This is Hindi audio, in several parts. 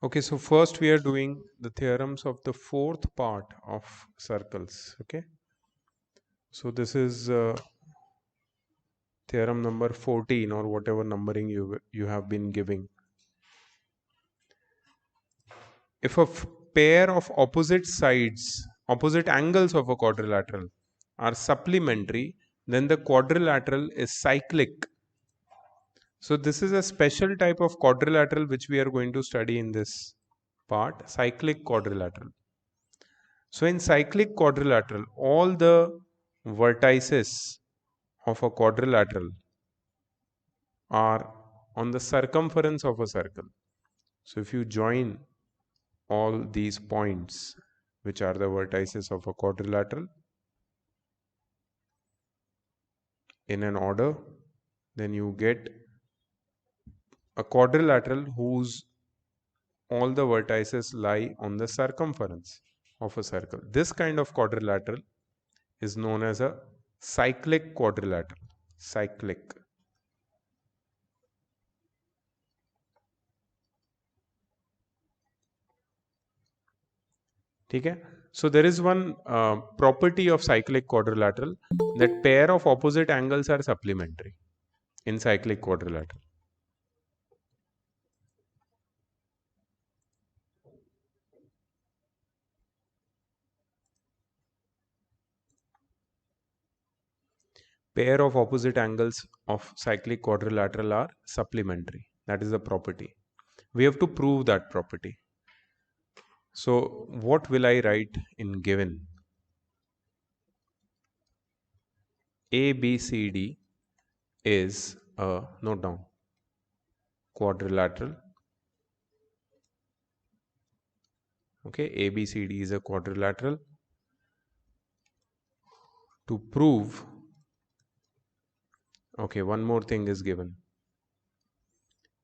Okay, so first we are doing the theorems of the fourth part of circles. Okay, so this is theorem number 14 or whatever numbering you have been giving. If a pair of opposite angles of a quadrilateral are supplementary, then the quadrilateral is cyclic. So this is a special type of quadrilateral which we are going to study in this part, cyclic quadrilateral. So in cyclic quadrilateral, all the vertices of a quadrilateral are on the circumference of a circle. So if you join all these points, which are the vertices of a quadrilateral, in an order, then you get a quadrilateral whose all the vertices lie on the circumference of a circle. This kind of quadrilateral is known as a cyclic quadrilateral. Cyclic. ठीक है. So there is one property of cyclic quadrilateral, that pair of opposite angles are supplementary in cyclic quadrilateral. Pair of opposite angles of cyclic quadrilateral are supplementary. That is the property. We have to prove that property. So what will I write in given? ABCD is a, note down, quadrilateral. Okay, ABCD is a quadrilateral. To prove, okay, one more thing is given.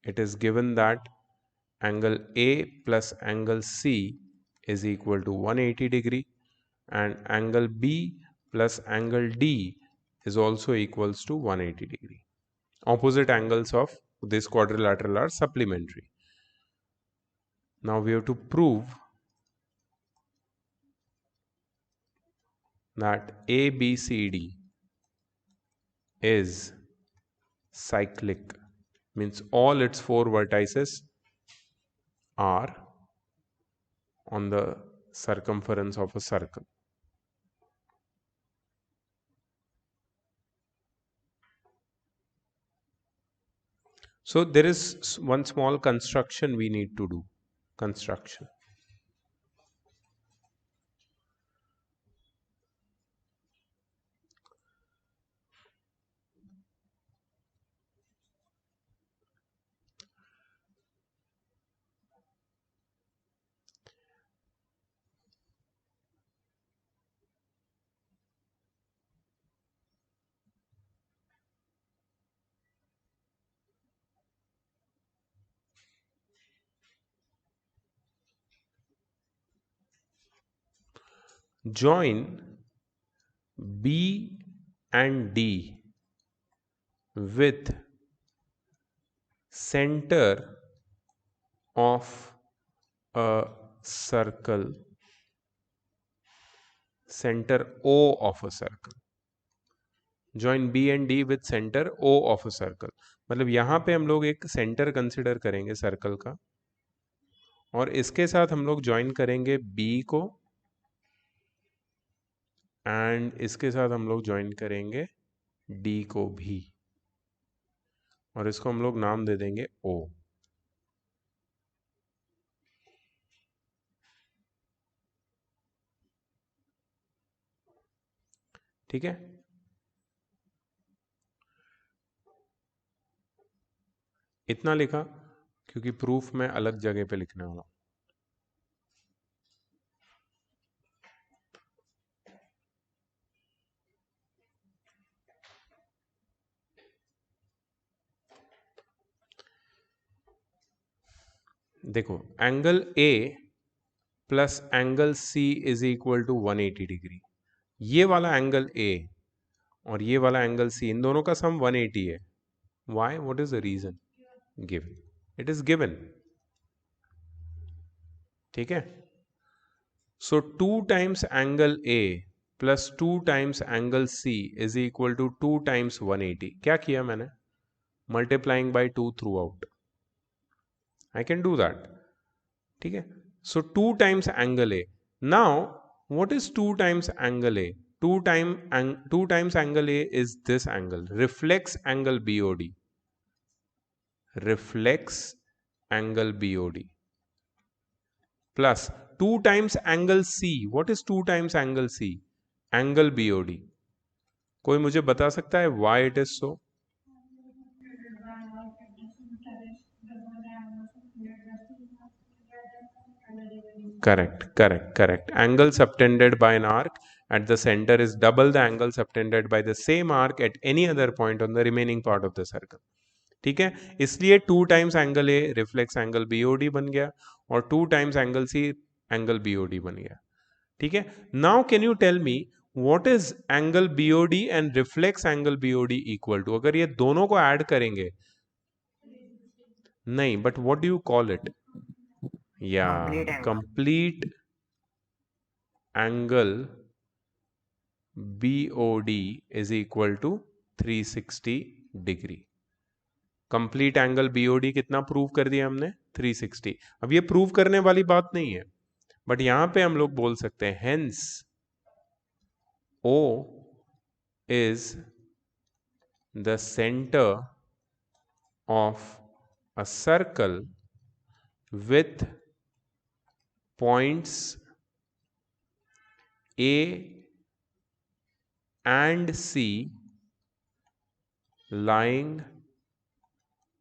It is given that angle A plus angle C is equal to 180 degree, and angle B plus angle D is also equals to 180 degree. Opposite angles of this quadrilateral are supplementary. Now we have to prove that ABCD is cyclic, means all its four vertices are on the circumference of a circle. So there is one small construction we need to do. Construction. Join B and D with center of a circle, center O of a circle. Join B and D with center O of a circle. मतलब यहाँ पे हम लोग एक सेंटर कंसिडर करेंगे सर्कल का, और इसके साथ हम लोग ज्वाइन करेंगे B को, एंड इसके साथ हम लोग ज्वाइन करेंगे D को भी, और इसको हम लोग नाम दे देंगे O. ठीक है. इतना लिखा क्योंकि प्रूफ मैं अलग जगह पे लिखने वाला हूं. देखो, angle A plus angle C is equal to 180 degree. ये वाला एंगल ए और ये वाला एंगल सी, इन दोनों का सम 180 है. Why? What is the reason? Given. It is given. ठीक है। So 2 times angle A plus 2 times angle C is equal to 2 times 180। क्या किया मैंने? Multiplying by 2 throughout. I can do that. ठीक है। So 2 times angle A. Now what is 2 times angle A? 2 times angle A is this angle, reflex angle BOD. Reflex angle BOD plus 2 times angle C. What is 2 times angle C? Angle BOD. कोई मुझे बता सकता है why it is so? Correct. Angle subtended by an arc at the center is double the angle subtended by the same arc at any other point on the remaining part of the circle. ठीक है, इसलिए 2 times angle A reflex angle BOD बन गया और 2 times angle C angle BOD बन गया। ठीक है। Now can you tell me what is angle BOD and reflex angle BOD equal to? अगर ये दोनों को ऐड करेंगे, नहीं, but what do you call it? या complete angle BOD is equal to 360 degree. Complete angle BOD कितना प्रूव कर दिया हमने? 360। अब ये प्रूव करने वाली बात नहीं है, बट यहां पे हम लोग बोल सकते हैं hence O is the center of a circle with points A and C lying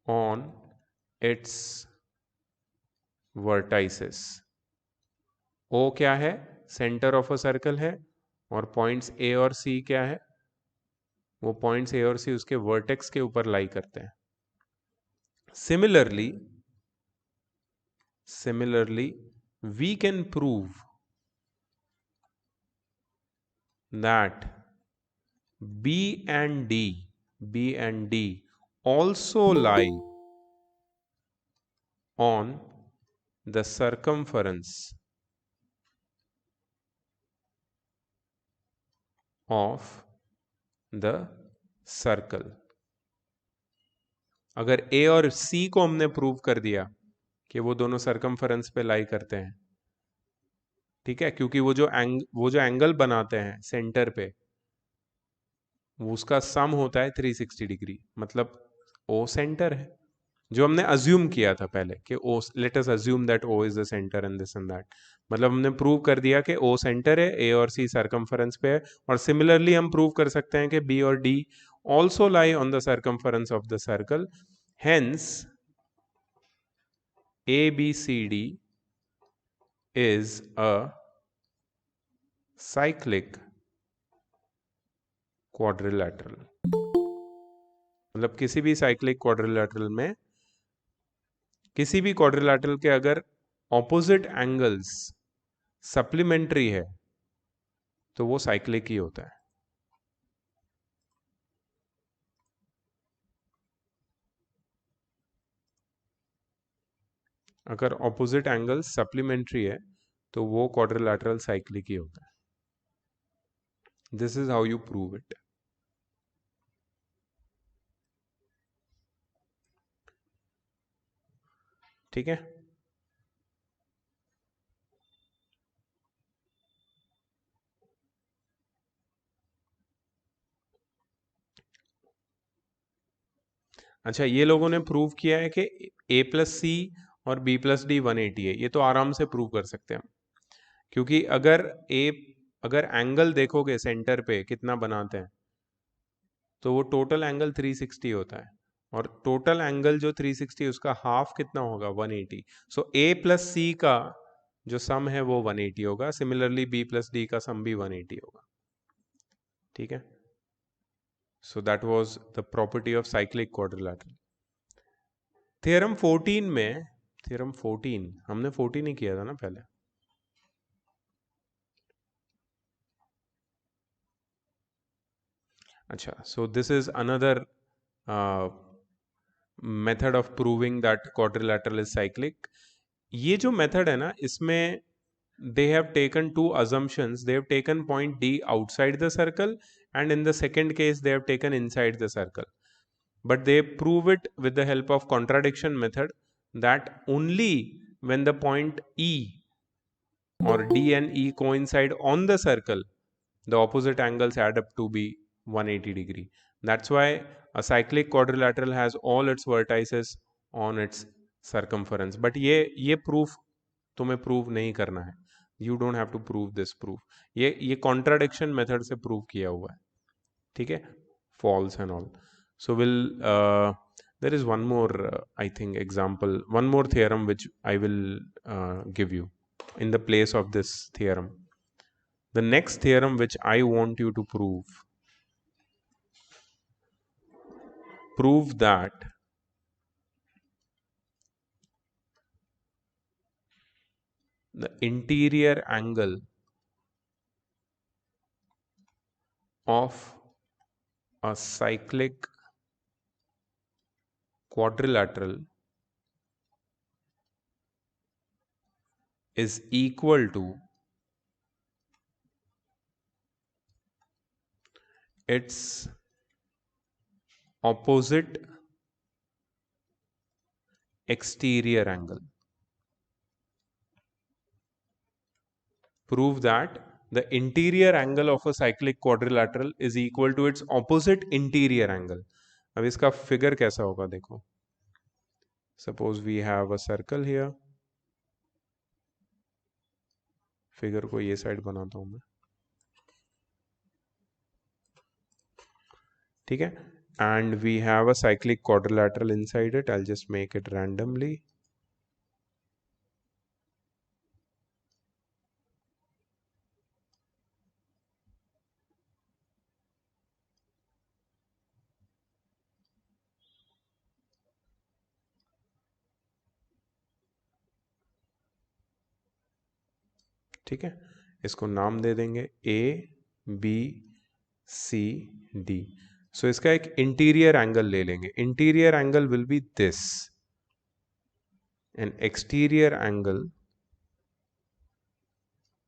on its vertices. O क्या है? सेंटर ऑफ अ सर्कल है, और पॉइंट्स A और C क्या है? वो पॉइंट्स A और C उसके वर्टेक्स के ऊपर लाई करते हैं। Similarly, we can prove that B and D also lie on the circumference of the circle. अगर A और C को हमने प्रूव कर दिया कि वो दोनों सरकमफरेंस पे लाई करते हैं, ठीक है, क्योंकि वो जो एंगल बनाते हैं सेंटर पे, वो उसका सम होता है 360 डिग्री, मतलब O सेंटर है, जो हमने अज्यूम किया था पहले कि O, let us assume that O is the centre and this and that. मतलब हमने प्रूव कर दिया कि O सेंटर है, A और C सरकमफरेंस पे है, और सिमिलरली हम प्रूव कर सकते हैं कि B और D also lie on the circumference of the circle. Hence ABCD is a cyclic quadrilateral. मतलब किसी भी साइक्लिक क्वाड्रिलेटरल में, किसी भी क्वाड्रिलेटरल के अगर ऑपोजिट एंगल्स सप्लीमेंट्री है तो वो साइक्लिक ही होता है। अगर ऑपोजिट एंगल सप्लीमेंट्री है तो वो क्वाड्रिलेटरल साइक्लिक ही होता है। This is how you prove it. ठीक है। अच्छा, ये लोगों ने प्रूव किया है कि A प्लस सी और B प्लस डी 180 है। ये तो आराम से प्रूव कर सकते हैं हम, क्योंकि अगर एंगल देखोगे सेंटर पे कितना बनाते हैं, तो वो टोटल एंगल 360 होता है, और टोटल एंगल जो 360 है उसका हाफ कितना होगा? 180। सो A प्लस सी का जो सम है वो 180 होगा। सिमिलरली B प्लस डी का सम भी 180 होगा। ठीक है। So that was the property of cyclic quadrilateral. Theorem 14 में, थ्योरम 14 हमने 14 ही किया था ना पहले। अच्छा, so this is another method of proving that quadrilateral is cyclic. ये जो मेथड है ना, इसमें they have taken two assumptions. They have taken point D outside the circle, and in the second case they have taken inside the circle, but they prove it with the help of contradiction method, that only when the point E or D and E coincide on the circle, the opposite angles add up to be 180 degree. That's why a cyclic quadrilateral has all its vertices on its circumference. But ये proof तुम्हें प्रूव नहीं करना है. You don't have to prove this proof. ये कॉन्ट्राडिक्शन मेथड से प्रूव किया हुआ है. ठीक है, false and all. So will there is one more I think example, one more theorem which I will give you in the place of this theorem. The next theorem which I want you to prove that the interior angle of a cyclic quadrilateral is equal to its opposite exterior angle. Prove that the interior angle of a cyclic quadrilateral is equal to its opposite interior angle. अब इसका फिगर कैसा होगा देखो. Suppose we have a circle here. Figure को ये साइड बनाता हूं मैं. ठीक है, and we have a cyclic quadrilateral inside it. I'll just make it randomly. ठीक है, इसको नाम दे देंगे ए बी सी डी. सो इसका एक इंटीरियर एंगल ले लेंगे. Interior angle will be this, N exterior angle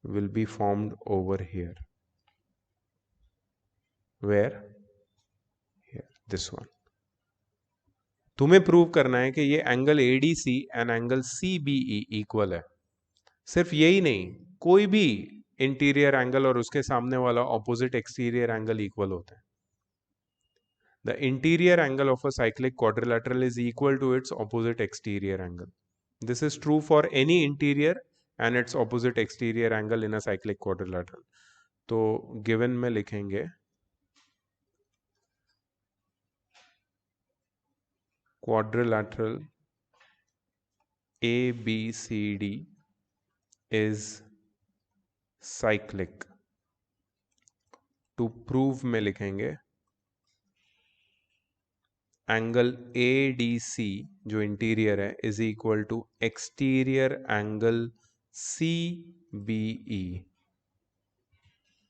will be formed over here. Where? Here, this one. तुम्हें प्रूव करना है कि ये angle ADC and angle CBE equal है. सिर्फ यही नहीं, कोई भी इंटीरियर एंगल और उसके सामने वाला ऑपोजिट एक्सटीरियर एंगल इक्वल होता है. The interior angle of a cyclic quadrilateral is equal to its opposite exterior angle. This is true for any interior and its opposite exterior angle in a cyclic quadrilateral. तो given में लिखेंगे quadrilateral ABCD is cyclic. To prove में लिखेंगे एंगल ADC जो इंटीरियर है is equal to exterior angle CBE.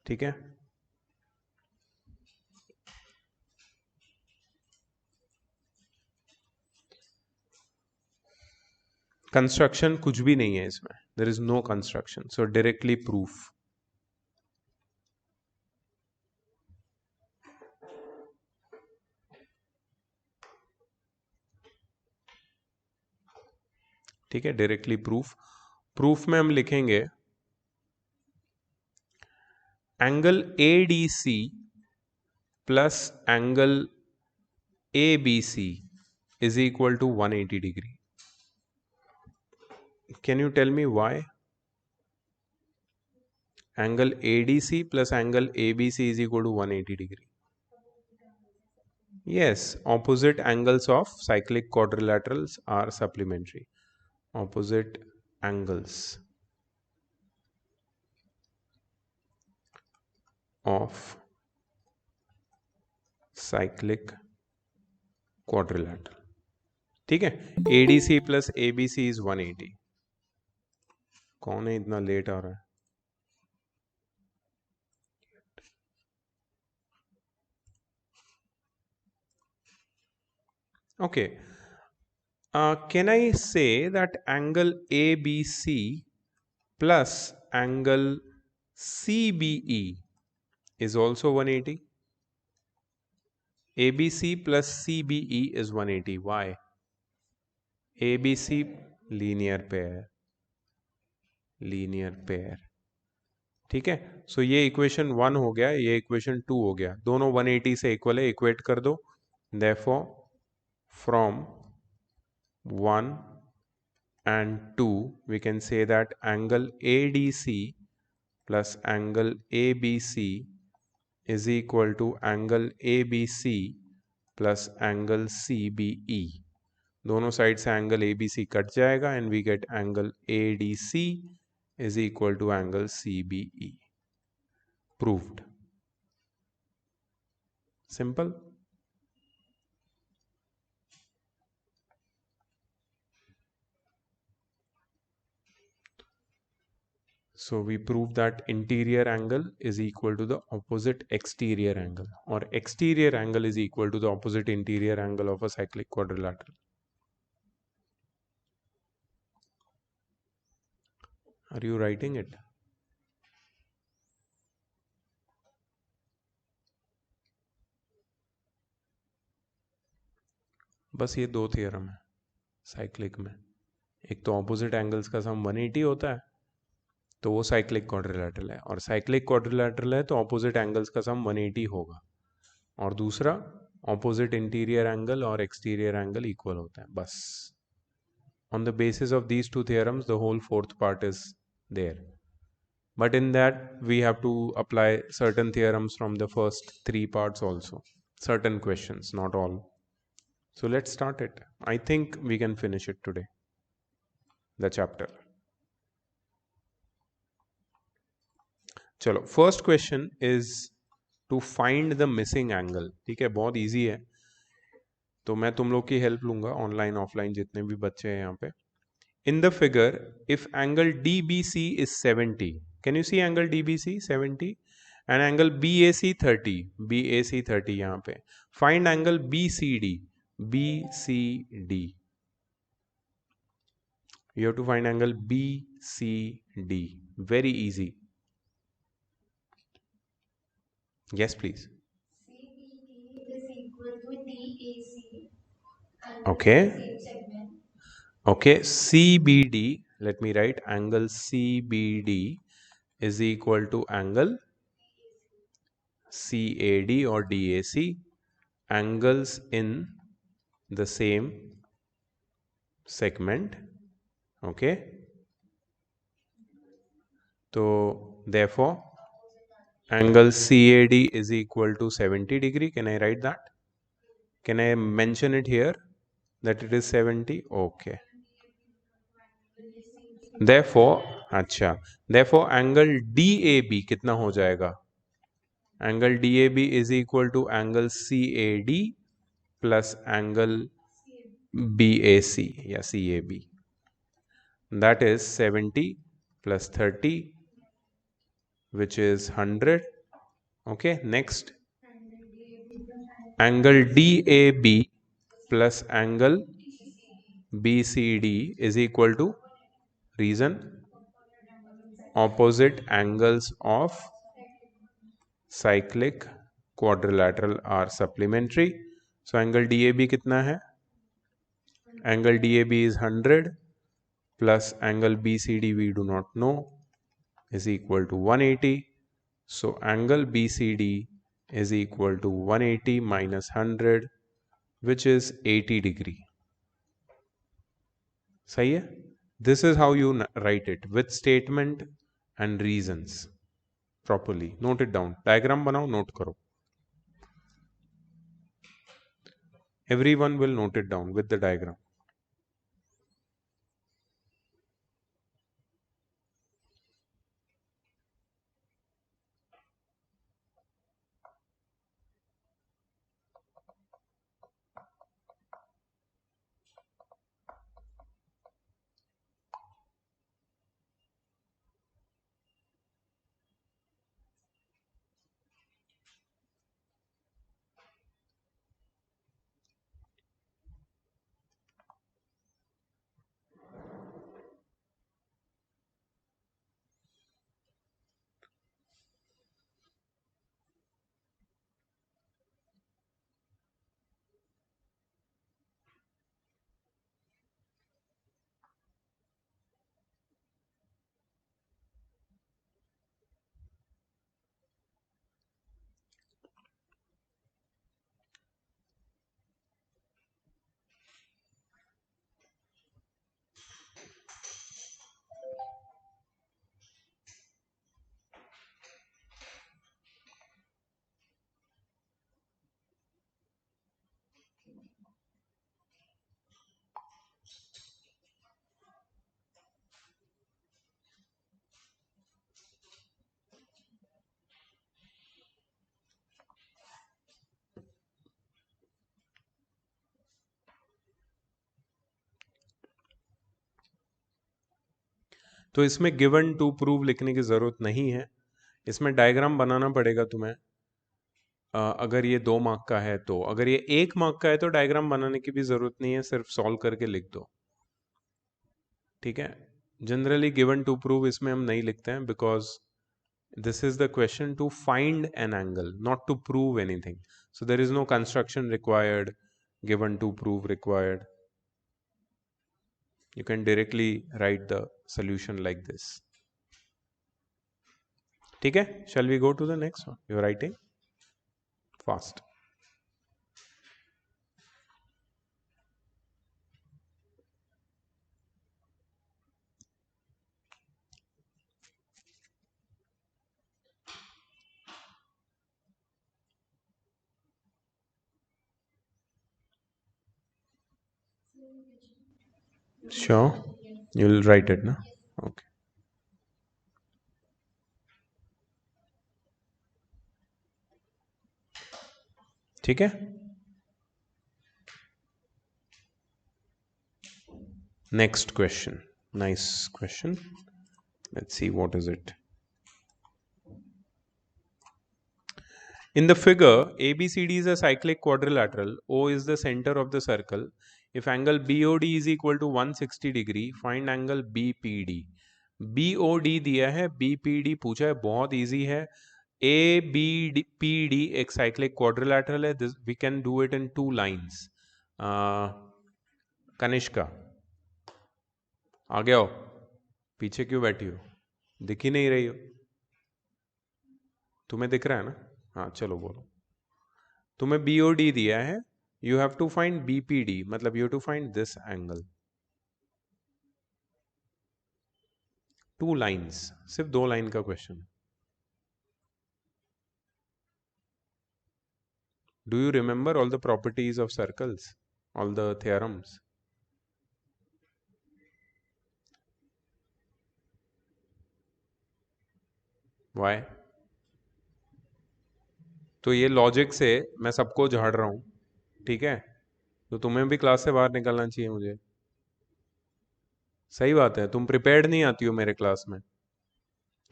ठीक है, कंस्ट्रक्शन कुछ भी नहीं है इसमें. There is no construction, so directly proof. ठीक है, डायरेक्टली प्रूफ. प्रूफ में हम लिखेंगे angle ADC plus angle ABC is equal to 180 degree. Can you tell me why? Angle ADC plus angle ABC is equal to 180 degree. Yes, opposite angles of cyclic quadrilaterals are supplementary. Opposite angles of cyclic quadrilateral. ठीक है, ADC plus ABC is 180. कौन है इतना लेट आ रहा है? Okay, Can I say that angle ABC plus angle CBE is also 180? ABC plus CBE is 180. Why? ABC linear pair ठीक है. सो ये इक्वेशन 1 हो गया, ये इक्वेशन 2 हो गया, दोनों 180 से इक्वल है, इक्वेट कर दो. Therefore from 1 and 2 we can say that angle ADC plus angle ABC is equal to angle ABC plus angle CBE. दोनों साइड से एंगल ABC कट जाएगा and we get angle ADC is equal to angle CBE. Proved. Simple. So we prove that interior angle is equal to the opposite exterior angle, or exterior angle is equal to the opposite interior angle of a cyclic quadrilateral. Are you writing it? बस ये दो थियरम है साइक्लिक में. एक तो ऑपोजिट एंगल्स का सम 180 होता है, तो वो साइक्लिक क्वाड्रिलैटरल है, और साइक्लिक क्वाड्रिलैटरल है तो ऑपोजिट एंगल्स का सम 180 होगा. और दूसरा ऑपोजिट इंटीरियर एंगल और एक्सटीरियर एंगल इक्वल होता है. बस on the basis of these two theorems the whole fourth part is there, but in that we have to apply certain theorems from the first three parts also, certain questions, not all. So let's start it. I think we can finish it today, the chapter. चलो, first question is to find the missing angle. ठीक है, बहुत इजी है, तो मैं तुम लोग की हेल्प लूंगा, ऑनलाइन ऑफलाइन जितने भी बच्चे हैं यहाँ पे. In the figure if angle DBC is 70, can you see angle DBC 70 and angle BAC 30, BAC 30 यहाँ पे. Find angle BCD, BCD. You have to find angle BCD. Very easy. Yes, please. CBD is equal to DAC. Okay. Same segment. Okay, CBD, let me write angle CBD is equal to angle CAD or DAC, angles in the same segment. Okay, so therefore angle CAD is equal to 70 degree. Can I write that? Can I mention it here that it is 70? Okay. Therefore, अच्छा, therefore angle DAB कितना हो जाएगा? Angle DAB is equal to angle CAD plus angle BAC या CAB. That is 70 plus 30, which is 100. Okay, next. Angle DAB plus angle BCD is equal to, reason, opposite angles of cyclic quadrilateral are supplementary. So angle DAB कितना है? Angle DAB is 100 plus angle BCD we do not know is equal to 180. So angle BCD is equal to 180 minus 100, which is 80 degree. सही है? This is how you write it with statement and reasons properly. Note it down. Diagram बनाओ, note करो. Everyone will note it down with the diagram. तो इसमें गिवन टू प्रूव लिखने की ज़रूरत नहीं है, इसमें डायग्राम बनाना पड़ेगा तुम्हें। अगर ये 2 मार्क का है तो, अगर ये 1 मार्क का है तो डायग्राम बनाने की भी ज़रूरत नहीं है, सिर्फ सॉल्व करके लिख दो, ठीक है। जनरली गिवन टू प्रूव इसमें हम नहीं लिखते हैं, because this is the question to find an angle, not to prove anything. So there is no construction required, given to prove required. You can directly write the solution like this. ठीक है, shall we go to the next one? You're writing fast. Sure, you'll write it, na? Okay. ठीक है, next question. Nice question. Let's see what is it. In the figure, ABCD is a cyclic quadrilateral. O is the center of the circle. If angle BOD is equal to 160 degree, find angle BPD. BOD दिया है, BPD पूछा है, बहुत इजी है। ABPD एक cyclic quadrilateral है. This we can do it in 2 lines. Kanishka, आगे आओ, पीछे क्यों बैठी हो, दिख ही नहीं रही हो, तुम्हें दिख रहा है ना? हाँ चलो बोलो। तुम्हें BOD दिया है, you have to find BPD, मतलब you to find this angle. 2 lines, सिर्फ 2 लाइन का question. Do you remember all the properties of circles, all the theorems? Why? तो ये लॉजिक से मैं सबको झाड़ रहा हूं, ठीक है, तो तुम्हें भी क्लास से बाहर निकलना चाहिए मुझे। सही बात है, तुम प्रिपेयर्ड नहीं आती हो मेरे क्लास में,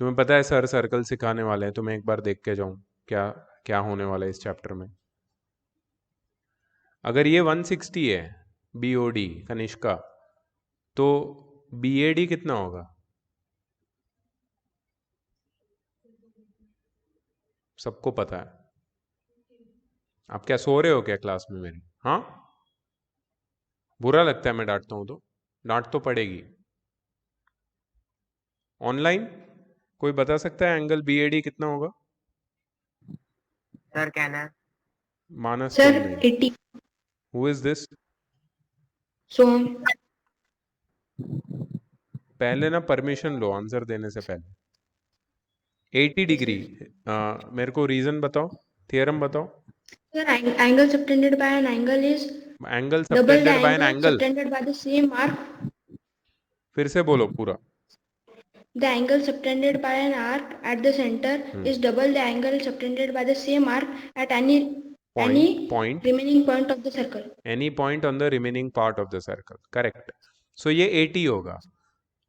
तुम्हें पता है सर सर्कल सिखाने वाले हैं, तुम्हें एक बार देख के जाऊं क्या क्या होने वाला है इस चैप्टर में। अगर ये 160 है BOD कनिष्का, तो BAD कितना होगा? सबको पता है। आप क्या सो रहे हो क्या क्लास में मेरी? हाँ, बुरा लगता है मैं डांटता हूं तो? डांट तो पड़ेगी। ऑनलाइन कोई बता सकता है एंगल BAD कितना होगा? सर कहना है मानस Sir, तुम नहीं। 80. Who is this? Soham. पहले ना परमिशन लो आंसर देने से पहले। 80 डिग्री, मेरे को रीजन बताओ, थियरम बताओ। Sir, angle subtended by an angle is angle double the subtended by an angle angle, subtended by the same arc. फिर से बोलो पूरा। The angle subtended by an arc at the center is double the angle subtended by the same arc at any point remaining point of the circle. Any point on the remaining part of the circle, correct. So ये 80 होगा।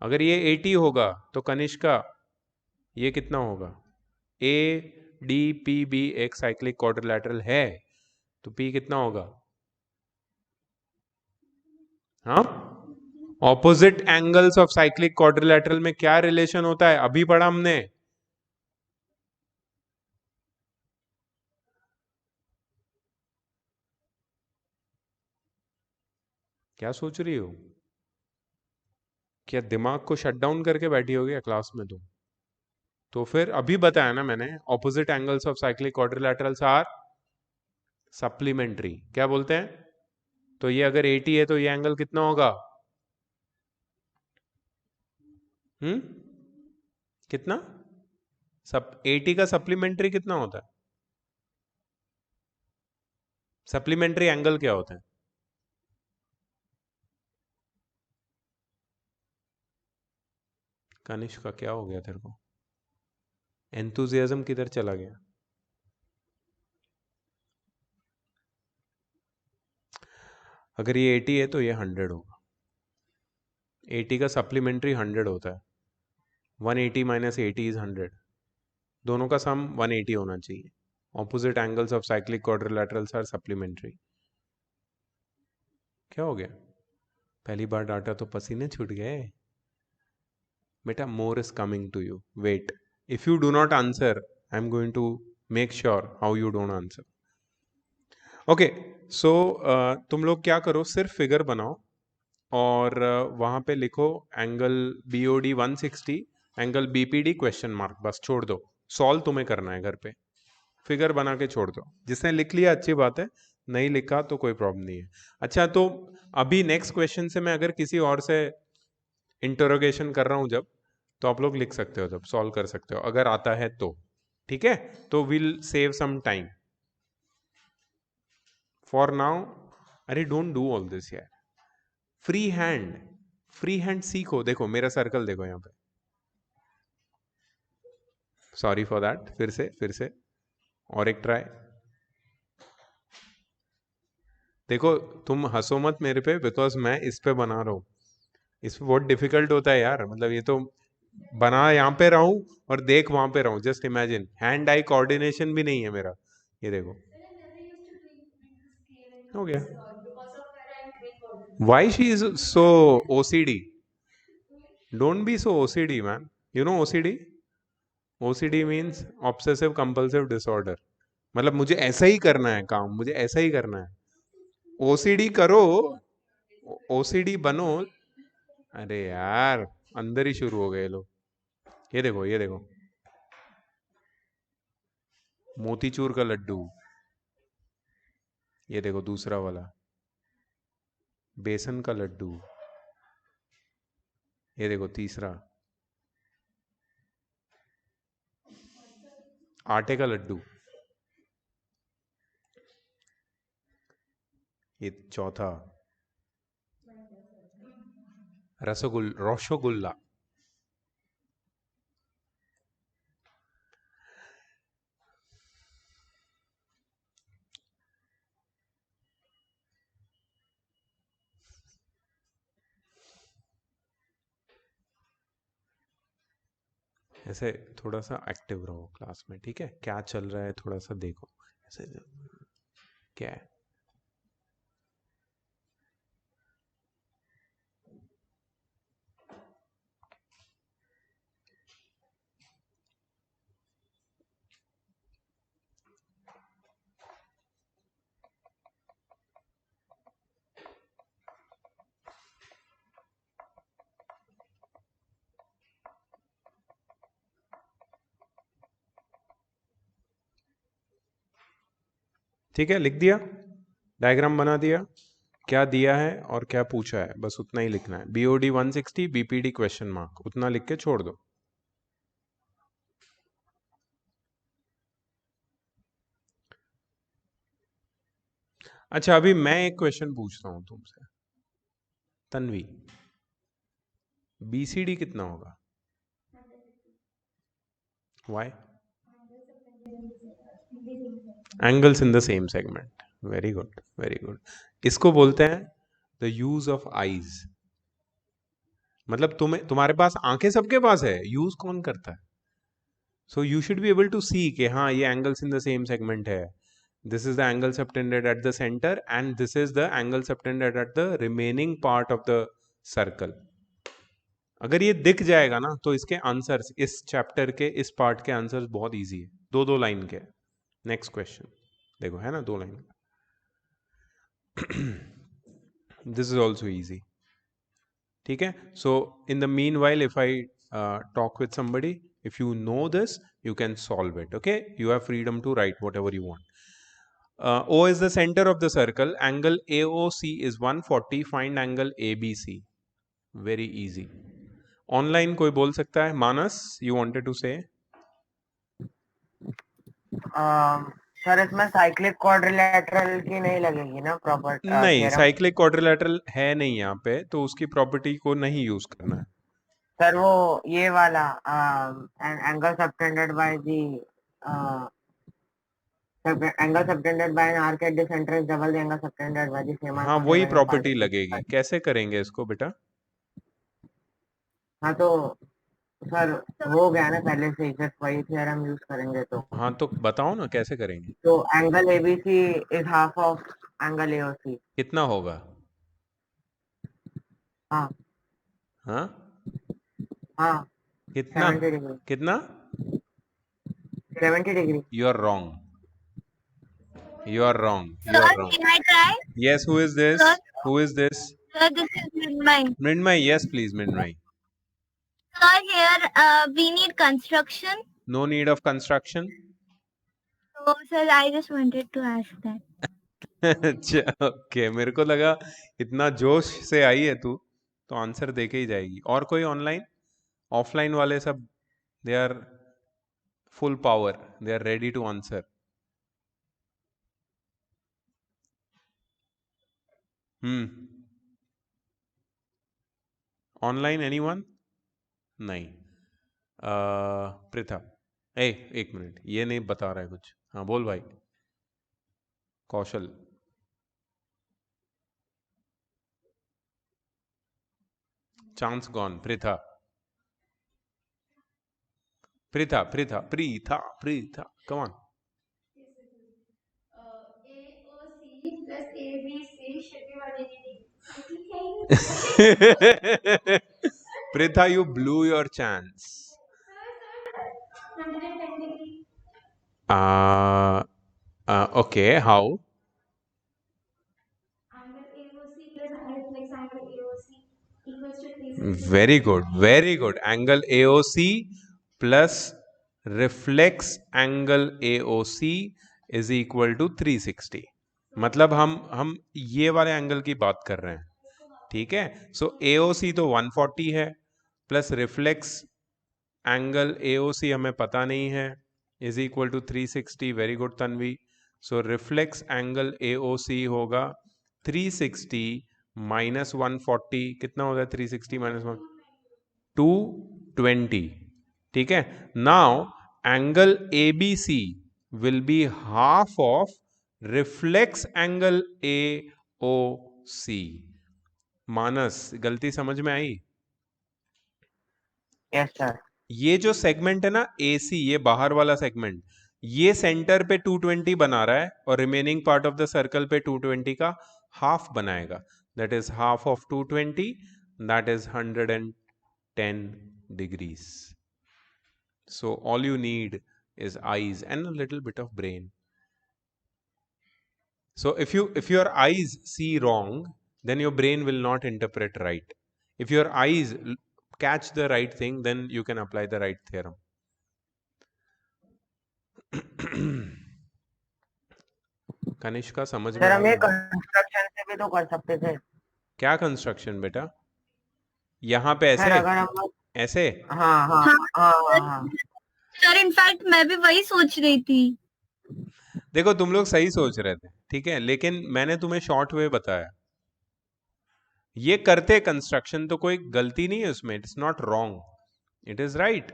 अगर ये 80 होगा तो कनिष्का ये कितना होगा? ADPB एक साइक्लिक क्वाड्रिलैटरल है, तो P कितना होगा? हाँ, opposite angles of cyclic quadrilateral में क्या रिलेशन होता है, अभी पढ़ा हमने। क्या सोच रही हो? क्या दिमाग को शट डाउन करके बैठी हो गया क्लास में तुम? तो फिर अभी बताया ना मैंने, opposite angles of cyclic quadrilaterals are supplementary. क्या बोलते हैं? तो ये अगर 80 है तो ये एंगल कितना होगा? कितना? सब 80 का सप्लीमेंट्री कितना होता है? सप्लीमेंट्री एंगल क्या होता है? कनिष्क का क्या हो गया तेरे को? एंथुजियाज्म किधर चला गया? अगर ये 80 है तो ये 100 होगा। 80 का सप्लीमेंट्री 100 होता है, 180 माइनस 80 इज 100, दोनों का सम 180 होना चाहिए। Opposite angles of cyclic quadrilaterals are supplementary. क्या हो गया? पहली बार डाटा तो पसीने छूट गए बेटा। More is coming to you, wait. If you do not answer I am going to make sure how you don't answer. Okay, so तुम लोग क्या करो, सिर्फ फिगर बनाओ और वहां पे लिखो angle BOD 160, angle BPD question mark, बस छोड़ दो। सॉल्व तुम्हें करना है घर पे, फिगर बना के छोड़ दो। जिसने लिख लिया अच्छी बात है, नहीं लिखा तो कोई प्रॉब्लम नहीं है। अच्छा, तो अभी नेक्स्ट क्वेश्चन से मैं अगर किसी और से इंटरोगेशन कर रहा हूं जब, तो आप लोग लिख सकते हो, जब सॉल्व कर सकते हो अगर आता है तो। ठीक है, तो will save some time for now. अरे डोंट डू ऑल दिस यार, फ्री हैंड, फ्री हैंड सीखो। देखो मेरा सर्कल देखो यहाँ पे, सॉरी फॉर दैट, फिर से और एक ट्राई। देखो तुम हंसो मत मेरे पे, बिकॉज मैं इस पे बना रहा हूँ। इस पे बहुत डिफिकल्ट होता है यार, मतलब ये तो बना यहाँ पे रहा हूँ और देख वहां पे रहा हूँ। Just imagine, hand eye coordination भी नहीं है मेरा। ये देखो हो गया। Why she is so OCD? Don't be so OCD man, you know OCD? OCD means obsessive compulsive disorder. मतलब मुझे ऐसा ही करना है काम, मुझे ऐसा ही करना है। OCD करो, OCD बनो। अरे यार अंदर ही शुरू हो गए लोग। ये देखो, ये देखो, मोतीचूर का लड्डू। ये देखो दूसरा वाला, बेसन का लड्डू। ये देखो तीसरा, आटे का लड्डू। ये चौथा, रसगुल्ला। ऐसे थोड़ा सा एक्टिव रहो क्लास में, ठीक है? क्या चल रहा है थोड़ा सा देखो, ऐसे क्या है। ठीक है, लिख दिया, डायग्राम बना दिया, क्या दिया है और क्या पूछा है, बस उतना ही लिखना है। BOD 160 BPD क्वेश्चन मार्क, उतना लिख के छोड़ दो। अच्छा, अभी मैं एक क्वेश्चन पूछता हूं तुमसे, तन्वी, BCD कितना होगा? Why? Angles in the same segment. Very good, very good. इसको बोलते हैं द यूज ऑफ आईज। मतलब तुम्हारे पास आंखें सबके पास है, यूज कौन करता है? So you should be able to see कि हाँ ये angles in the same segment है। This is the angle subtended at the centre and this is the angle subtended at the remaining part of the circle. अगर ये दिख जाएगा ना तो इसके आंसर्स, इस चैप्टर के इस पार्ट के आंसर्स बहुत इजी है, दो दो लाइन के। नेक्स्ट क्वेश्चन देखो, है ना 2 line. This is also easy, ठीक है? So in the meanwhile if I talk with somebody, if you know this you can solve it. Okay, you have freedom to write whatever you want. O is the center of the circle, angle AOC is 140, find angle ABC. Very easy. Online कोई बोल सकता है? मानस, you wanted to say? Sir इसमें साइक्लिक क्वाड्रिलेटरल की नहीं लगेगी ना प्रॉपर नहीं, थ्योरम? साइक्लिक क्वाड्रिलेटरल है नहीं यहाँ पे, तो उसकी प्रॉपर्टी को नहीं यूज करना है। सर वो ये वाला angle subtended by the angle subtended by an arc at the centre is double the angle subtended by the same arc हाँ ऑन वही गिवन प्रॉपर्टी पार्ट। लगेगी। कैसे करेंगे इसको बेटा? हाँ तो सर हो गया ना पहले से, सिर्फ वही थ्योरम यूज करेंगे तो हाँ तो बताओ ना कैसे करेंगे, तो angle ABC is half of angle AOC. कितना होगा? हाँ हाँ हाँ कितना? 70 डिग्री, कितना? 70 degree. You are wrong, you are wrong, you Sir, are wrong. can I try? Yes, who is this? Sir, Who is this? sir, this is Mrinmay. Mrinmay, yes please Mrinmay. Sir, here we need construction. No need of construction. So, sir, I just wanted to ask that. अच्छा ओके, मेरे को लगा इतना जोश से आई है तू तो आंसर दे के ही जाएगी। और कोई ऑनलाइन? ऑफलाइन वाले सब they are full power, they are ready to answer. Online anyone? नहीं। पृथा, एक मिनट, ये नहीं बता रहा है कुछ। हाँ बोल भाई। Kaushal, chance gone. Preetha, Preetha Preetha Preetha Preetha come on. AOC plus ABC should be 180 degree. Pritha, you blew your chance. 110 degree. Okay, how? Angle AOC plus reflex angle AOC equals to 360. Very good, very good. Angle AOC plus reflex angle AOC is equal to 360. मतलब हम ये वाले एंगल की बात कर रहे हैं, ठीक है। सो AOC तो 140 है, प्लस रिफ्लेक्स एंगल AOC हमें पता नहीं है, is equal to 360। Very good Tanvi. So reflex angle AOC होगा 360 माइनस 140, कितना होगा 360 माइनस 1? 220, ठीक है। Now angle ABC will be half of reflex angle AOC। मानस, गलती समझ में आई? Yes sir. ये जो सेगमेंट है ना AC, ये बाहर वाला सेगमेंट, ये सेंटर पे 220 बना रहा है और remaining part of the circle पे 220 का हाफ बनाएगा। That is half of 220, that is 110 degrees. So all you need is eyes and a little bit of brain. So if your eyes see wrong, then your brain will not interpret right. If your eyes catch the right thing, then you can apply the right theorem. Kanishka समझ में सर हम ये आया? कंस्ट्रक्शन से भी तो कर सकते थे। क्या कंस्ट्रक्शन बेटा? यहाँ पे सर ऐसे अगर हम ऐसे? हाँ हाँ हाँ हाँ हाँ सर इनफैक्ट मैं भी वही सोच रही थी। देखो तुम लोग सही सोच रहे थे, ठीक है, लेकिन मैंने तुम्हें शॉर्ट वे बताया। ये करते कंस्ट्रक्शन तो कोई गलती नहीं है उसमें, it's not wrong, it is right.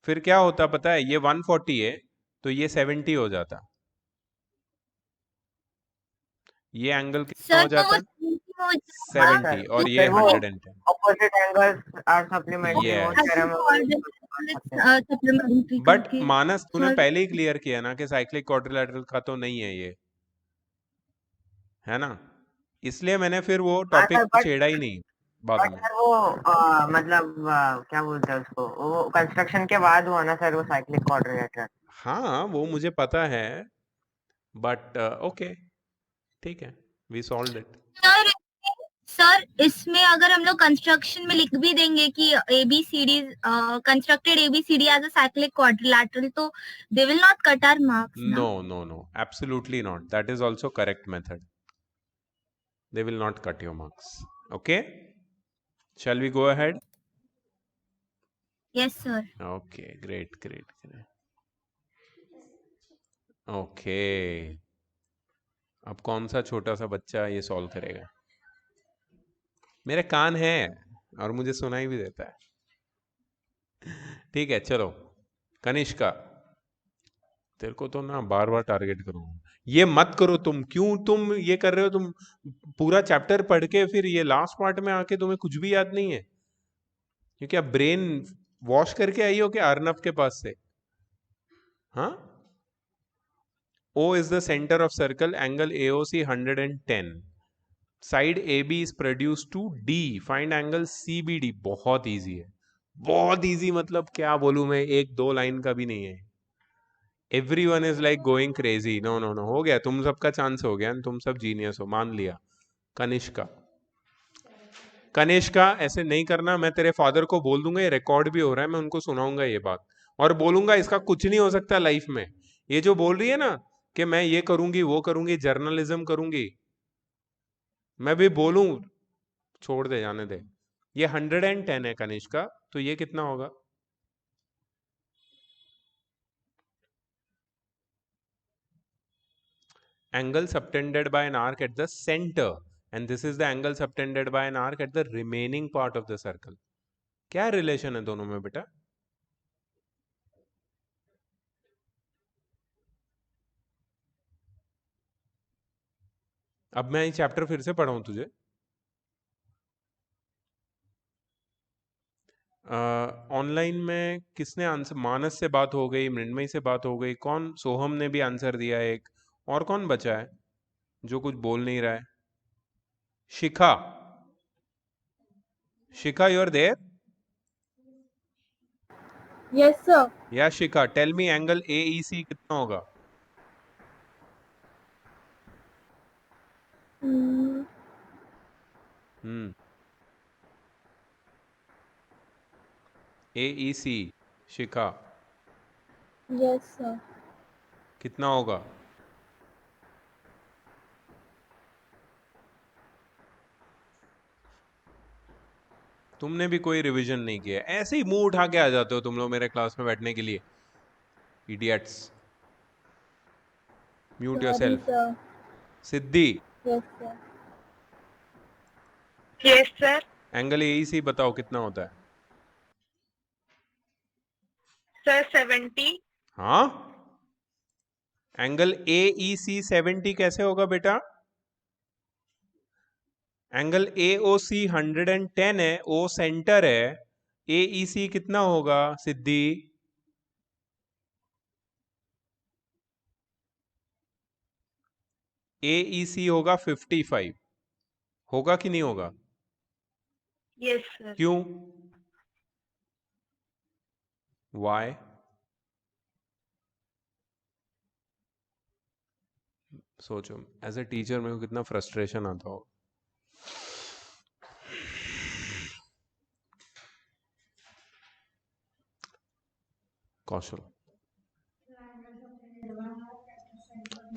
फिर क्या होता पता है, ये 140 है तो ये 70 हो जाता, ये एंगल कितना सर हो तो जाता? वो 70 और ये फिर वो 110। ऑपोजिट एंगल्स आर सप्लीमेंट्री, वो Yes. थ्योरम सप्लीमेंट्री बट मानस तूने Sorry. पहले ही क्लियर किया ना कि साइक्लिक क्वाड्रिलैटरल का तो नहीं है ये, है ना, इसलिए मैंने फिर वो टॉपिक but- छेड़ा ही नहीं बाद बट में। सर वो मतलब क्या बोलते हैं उसको, वो कंस्ट्रक्शन के बाद हुआ ना सर वो साइक्लिक क्वाड्रिलेटरल। हाँ वो मुझे पता है, बट ओके ठीक है, वी सॉल्व्ड इट। सर इसमें अगर हम लोग कंस्ट्रक्शन में लिख भी देंगे कि ABCD constructed ABCD as a cyclic quadrilateral, तो they will not cut our marks. No, absolutely not. That is also correct method. They will not cut your marks. Okay? Shall we go ahead? Yes sir. Okay, great. Okay. अब कौन सा छोटा सा बच्चा ये सॉल्व करेगा? मेरे कान है और मुझे सुनाई भी देता है। ठीक है चलो, कनिष्का तेरे को तो ना बार बार टारगेट करूंगा। ये मत करो तुम, क्यों तुम ये कर रहे हो? तुम पूरा चैप्टर पढ़ के फिर ये लास्ट पार्ट में आके तुम्हें कुछ भी याद नहीं है, क्योंकि अब ब्रेन वॉश करके आई हो क्या अर्नब के पास से? हाँ, O is the center of circle, angle AOC 110. Side AB is produced to D. Find angle CBD. बहुत इजी है, बहुत इजी, मतलब क्या बोलूं मैं, एक दो लाइन का भी नहीं है. Everyone is like going crazy. No no no, हो गया, तुम सबका चांस हो गया, तुम सब जीनियस हो, मान लिया. कनिष्का, कनिष्का ऐसे नहीं करना, मैं तेरे फादर को बोल दूंगा, ये रिकॉर्ड भी हो रहा है, मैं उनको सुनाऊंगा ये बात और बोलूंगा इसका कुछ नहीं हो सकता लाइफ में. ये जो बोल रही है ना कि मैं ये करूंगी वो करूंगी जर्नलिज्म करूंगी, मैं भी बोलूं, छोड़ दे, जाने दे. ये 110 है कनिष्का, तो ये कितना होगा? Angle subtended by an arc at the center, and this is the angle subtended by an arc at the remaining part of the circle. क्या रिलेशन है दोनों में बेटा? अब मैं ये चैप्टर फिर से पढ़ाऊं तुझे. ऑनलाइन में किसने आंसर, मानस से बात हो गई, मृण्मयी से बात हो गई, कौन, सोहम ने भी आंसर दिया एक, और कौन बचा है जो कुछ बोल नहीं रहा है? Shikha, Shikha you are there? Yes sir. या Shikha, tell me angle AEC कितना होगा? AEC, Shikha, yes sir. कितना होगा? तुमने भी कोई रिवीजन नहीं किया, ऐसे ही मुंह उठा के आ जाते हो तुम लोग मेरे क्लास में बैठने के लिए. Idiots, mute yourself. Siddhi, yes sir. Yes sir. Angle AEC बताओ कितना होता है? सर 70. हाँ, एंगल AEC 70 कैसे होगा बेटा? एंगल AOC 110 है, O सेंटर है, AEC कितना होगा सिद्धि? AEC होगा 55. होगा कि नहीं होगा? Yes sir. क्यों? Why? सोचो, एज ए टीचर मेरे को कितना फ्रस्ट्रेशन आता हो. कौशल,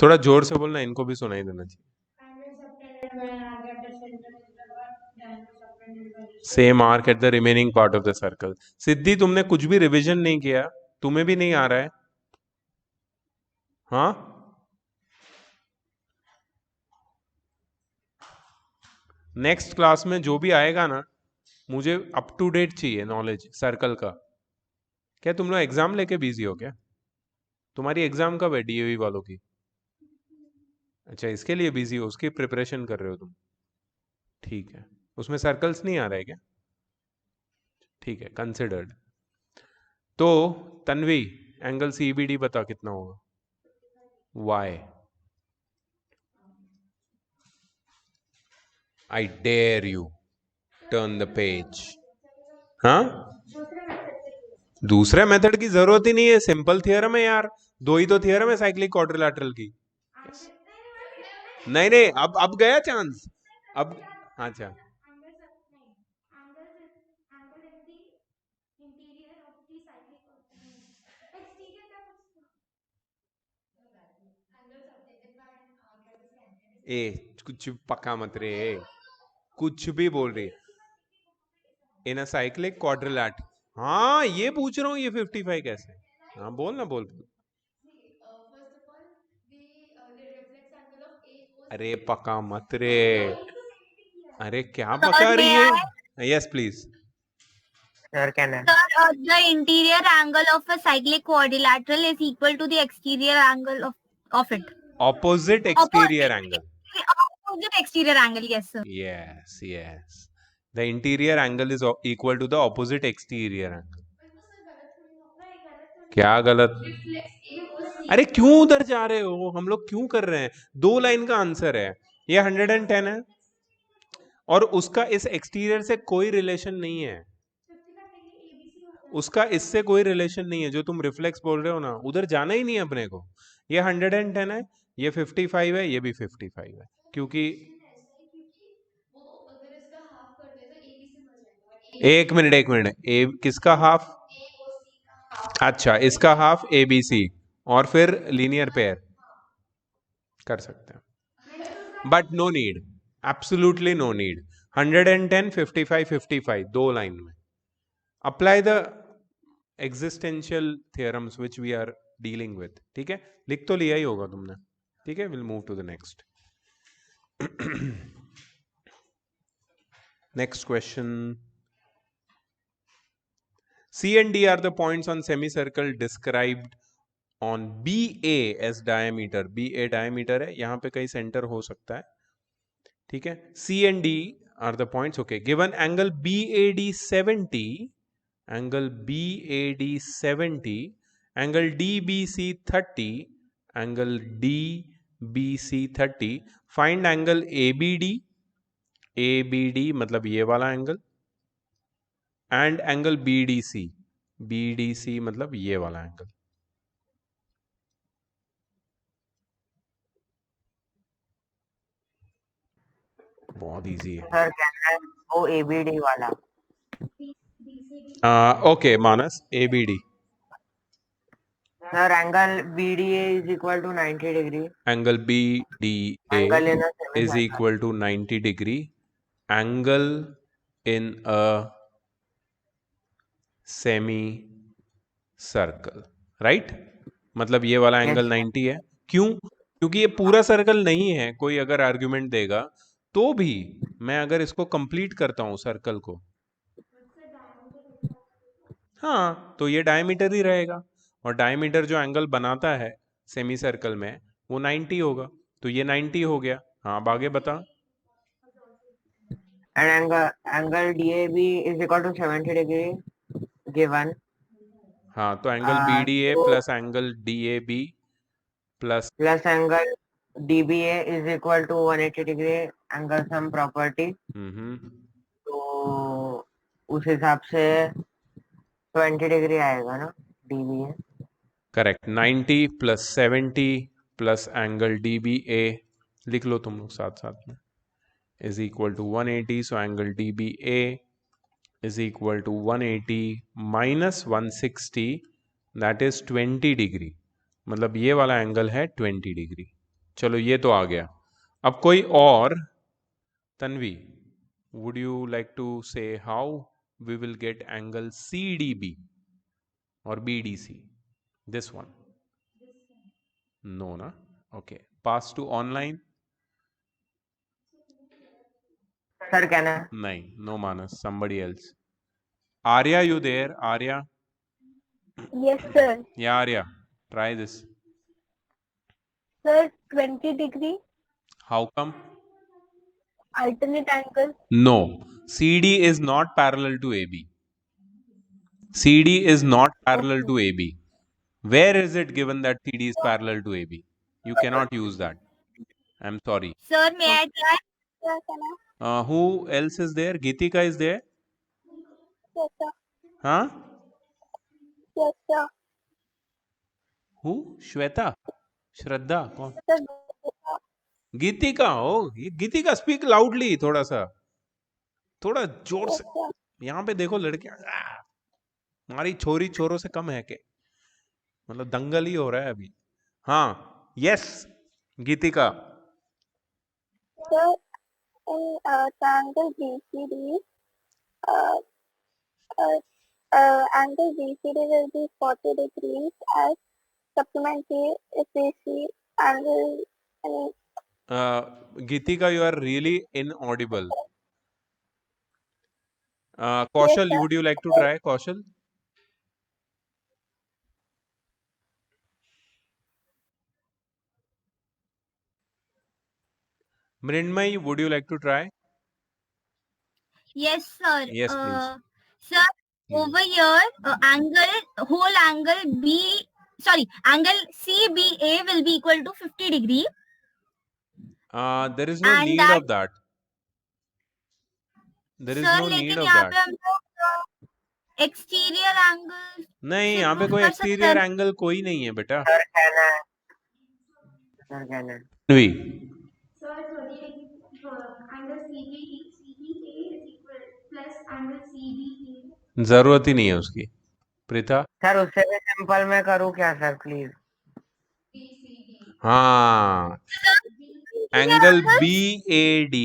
थोड़ा जोर से बोलना, इनको भी सुनाई देना चाहिए. Same arc at the remaining part of the circle. Siddhi, तुमने कुछ भी रिवीजन नहीं किया, तुम्हें भी नहीं आ रहा है? हाँ, नेक्स्ट क्लास में जो भी आएगा ना, मुझे अप टू डेट चाहिए नॉलेज सर्कल का. क्या तुम लोग एग्जाम लेके बिजी हो क्या? तुम्हारी एग्जाम कब है DAV वालों की? अच्छा, इसके लिए बिजी हो, उसकी प्रिपरेशन कर रहे हो तुम. ठीक है, उसमें सर्कल्स नहीं आ रहा है क्या? ठीक है, कंसिडर्ड. तो तन्वी, एंगल CBD बता कितना होगा? Why? I dare you, turn the page. हाँ, दूसरे मेथड की जरूरत ही नहीं है, सिंपल थ्योरम है यार, दो ही तो थ्योरम है साइक्लिक क्वाड्रिलैटरल की. नहीं नहीं, अब गया चांस, अब. अच्छा, ए कुछ पक्का मत रे, कुछ भी बोल रही इन अ साइक्लिक क्वाड्रिलैट. हाँ, ये पूछ रहा हूँ, ये 55 कैसे? हाँ बोल ना, बोल. अरे पक्का मत रे, अरे क्या पका रही है? Yes please. Sir can I? Sir, the interior angle of a cyclic quadrilateral is equal to the exterior angle of it. Opposite exterior angle. Opposite exterior angle, yes sir. Yes, yes. The interior angle is equal to the opposite exterior angle. क्या गलत? अरे क्यों उधर जा रहे हो? हम लोग क्यों कर रहे हैं? 2 लाइन का आंसर है ये, 110 है और उसका इस एक्सटीरियर से कोई रिलेशन नहीं है, उसका इससे कोई रिलेशन नहीं है। जो तुम रिफ्लेक्स बोल रहे हो ना, उधर जाना ही नहीं है अपने को। ये 110 है, ये 55 है, ये भी 55 है, क्योंकि एक मिनट, ए किसका हाफ? अच्छा, इसका हाफ ए बी सी और फिर लीनियर पेयर कर सकते हैं, but no need, absolutely no need. 110, 55, 55 2 line में। Apply the existential theorems which we are dealing with. ठीक है, लिख तो लिया ही होगा तुमने। ठीक है, will move to the next. Next question. C and D are the points on semicircle described on BA as diameter. BA diameter है, यहाँ पे कहीं center हो सकता है। ठीक है, C and D are the points. Okay, given angle BAD 70, angle BAD 70, angle DBC 30, angle DBC 30, find angle ABD, ABD मतलब ये वाला angle, and angle BDC, BDC मतलब ये वाला एंगल। बहुत इजी है। सर कहना है वो ABD वाला। Okay Manas, ABD। Sir angle BDA is equal to 90 degree. Angle BDA Angle in a is semicircle. equal to 90 degree. Angle in a semi circle, right? मतलब ये वाला एंगल 90 है। क्यों? क्योंकि ये पूरा सर्कल नहीं है। कोई अगर आर्ग्यूमेंट देगा तो भी मैं अगर इसको कंप्लीट करता हूं सर्कल को, हाँ, तो ये डायमीटर ही रहेगा, और डायमीटर जो एंगल बनाता है सेमी सर्कल में वो 90 होगा, तो ये 90 हो गया। हाँ, अब आगे बता। And angle DAB is equal to 70 degree given. हाँ, तो angle BDA plus angle DAB plus Plus angle DBA is equal to 180 degree angle sum property. तो उस हिसाब से 20 डिग्री आएगा ना DBA। Correct, 90 plus 70 plus angle DBA लिख लो तुम लोग साथ साथ में, is equal to 180। So angle DBA is equal to 180 minus 160, that is 20 degree. मतलब ये वाला एंगल है 20 डिग्री। चलो ये तो आ गया। अब कोई और, Tanvi, would you like to say how we will get angle CDB or BDC? This one? No, na? Okay. Pass to online? Sir कहना है Nahin, no Manas, somebody else. Arya, you there? Arya? Yes, sir. Yeah, Arya, try this. Sir, 20 degree How come? alternate angle. No, CD is not parallel to AB. CD is not parallel to AB. Where is it given that CD is parallel to AB? You cannot use that. I'm sorry. Sir, may I try? Sir, can I? Who else is there? Geetika is there? Yes, sir. Huh? Yes, sir. Who? Shweta? श्रद्धा? कौन? Sir, गीतिका? हो, ये गीतिका, स्पीक लाउडली, थोड़ा सा, थोड़ा जोर yes, से। sir. यहाँ पे देखो लड़कियां, हमारी छोरी छोरों से कम है के? मतलब दंगल ही हो रहा है अभी। हाँ, yes Geetika. Sir, in triangle BCD, angle BCD will be 40 degrees as supplementary if we see angle. Geetika, you are really inaudible. Kaushal, Yes, sir. would you like to try? Kaushal? Mrinmay, would you like to try? Yes, sir. Yes, please. Sir, over here, whole angle angle CBA will be equal to 50 degree. There is no And need that- of that. There is Sir, no need लेकिन of यहाँ that. पे हम लोग एक्सटीरियर एंगल नहीं, से यहाँ पे prove कोई कर सकते एक्सटीरियर हैं। एंगल कोई नहीं है बेटा. सर कहना है, सर कहना है। भी So it's only angle CBA is equal plus angle CBA. जरूरत ही नहीं है उसकी. प्रीता. सर उससे भी सिंपल मैं करूँ क्या सर प्लीज? हाँ, angle BAD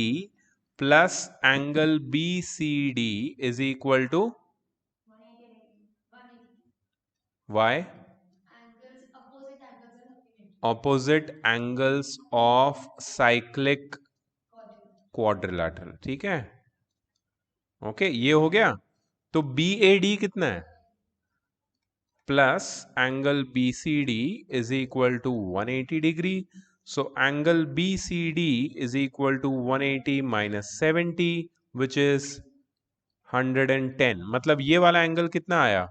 plus angle BCD is equal to y opposite angles of cyclic quadrilateral. ठीक है, ओके, ये हो गया. तो BAD कितना है? Plus angle BCD is equal to 180 degree. So angle BCD is equal to 180 minus 70 which is 110. मतलब ये वाला एंगल कितना आया?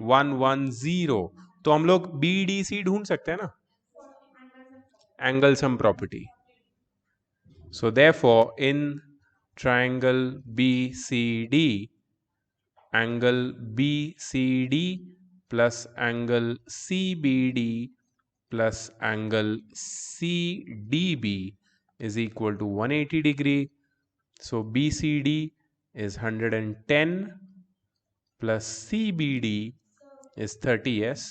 110. तो हम लोग BDC ढूंढ सकते हैं ना, angle sum property. So therefore in triangle BCD, angle BCD plus angle CBD plus angle CDB is equal to 180 degree. So BCD is 110 plus CBD is 30. Yes.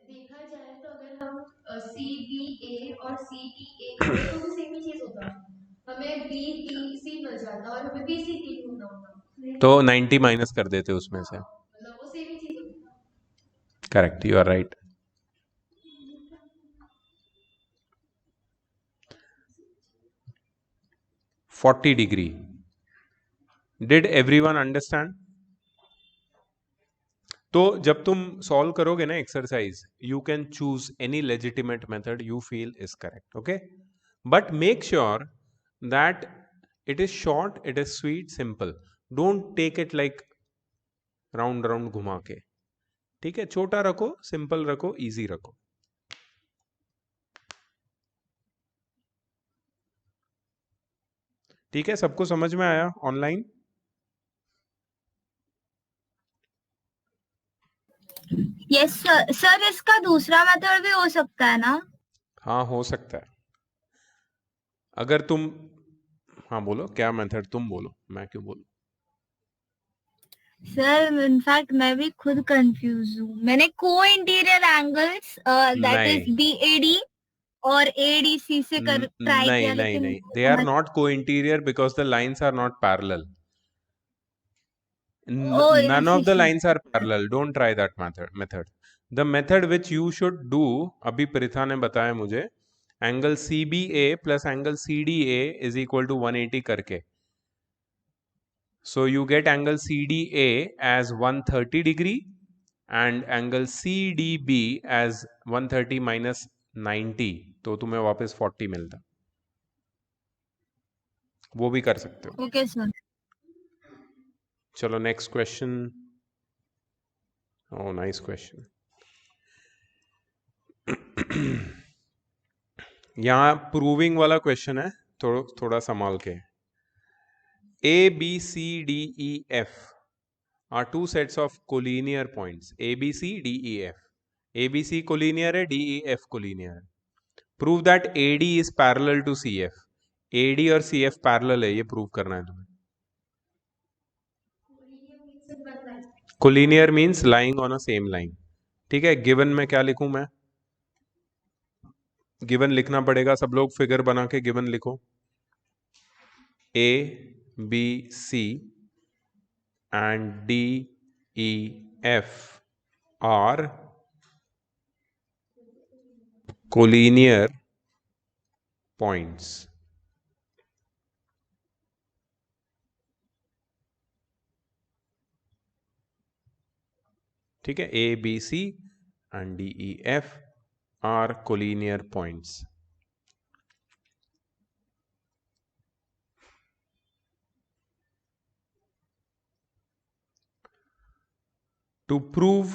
देखा जाए तो अगर हम CBA और CBA करें तो सेम ही चीज होता, हमें BDC मिल जाता और हमें BCD ढूंढना होता. तो 90 माइनस कर देते उसमें से. मतलब वो सेम ही चीज होती. Correct, you are right. $40 degree. Did everyone understand? तो जब तुम सॉल्व करोगे ना exercise, you can choose any legitimate method you feel is correct. Okay, but make sure that it is short, it is sweet, simple. Don't take it like round round घुमा के. ठीक है, छोटा रखो, सिंपल रखो, इजी रखो. ठीक है, सबको समझ में आया ऑनलाइन? Yes sir. सर इसका दूसरा मेथड भी हो सकता है ना? हाँ, हो सकता है. अगर तुम, हाँ बोलो क्या मेथड, तुम बोलो, मैं क्यों बोलूं. सर इनफैक्ट मैं भी खुद कंफ्यूज हूँ. मैंने को इंटीरियर एंगल्स दैट इज नहीं. BAD और ADC से कर ट्राई नहीं किया, नहीं लेकिन नहीं, they are not co-interior because the lines are not parallel. Oh, None yes, of the yes, lines are parallel. Don't try that method. The method which you should do, अभी प्रिथा ने बताया मुझे, angle CBA plus angle CDA is equal to 180 करके. So you get angle CDA as 130 degree and angle CDB as 130 minus 90. तो तुम्हें वापस 40 मिलता. वो भी कर सकते हो. Okay sir. चलो next question. Oh nice question. यहाँ प्रूविंग वाला क्वेश्चन है, थोड़ा संभाल के. A, B, C, D, E, F are two sets of collinear points. A, B, C, D, E, F. A, B, C collinear है, D, E, F collinear है. Prove that AD is parallel to CF. AD और CF parallel है, ये प्रूव करना है तुम्हें. Collinear means lying on a same line. ठीक है, गिवन में क्या लिखूं मैं? गिवन लिखना पड़ेगा, सब लोग फिगर बना के गिवन लिखो. A, B, C and D, E, F are collinear points. ठीक है, A, B, C and D, E, F are collinear points. To prove,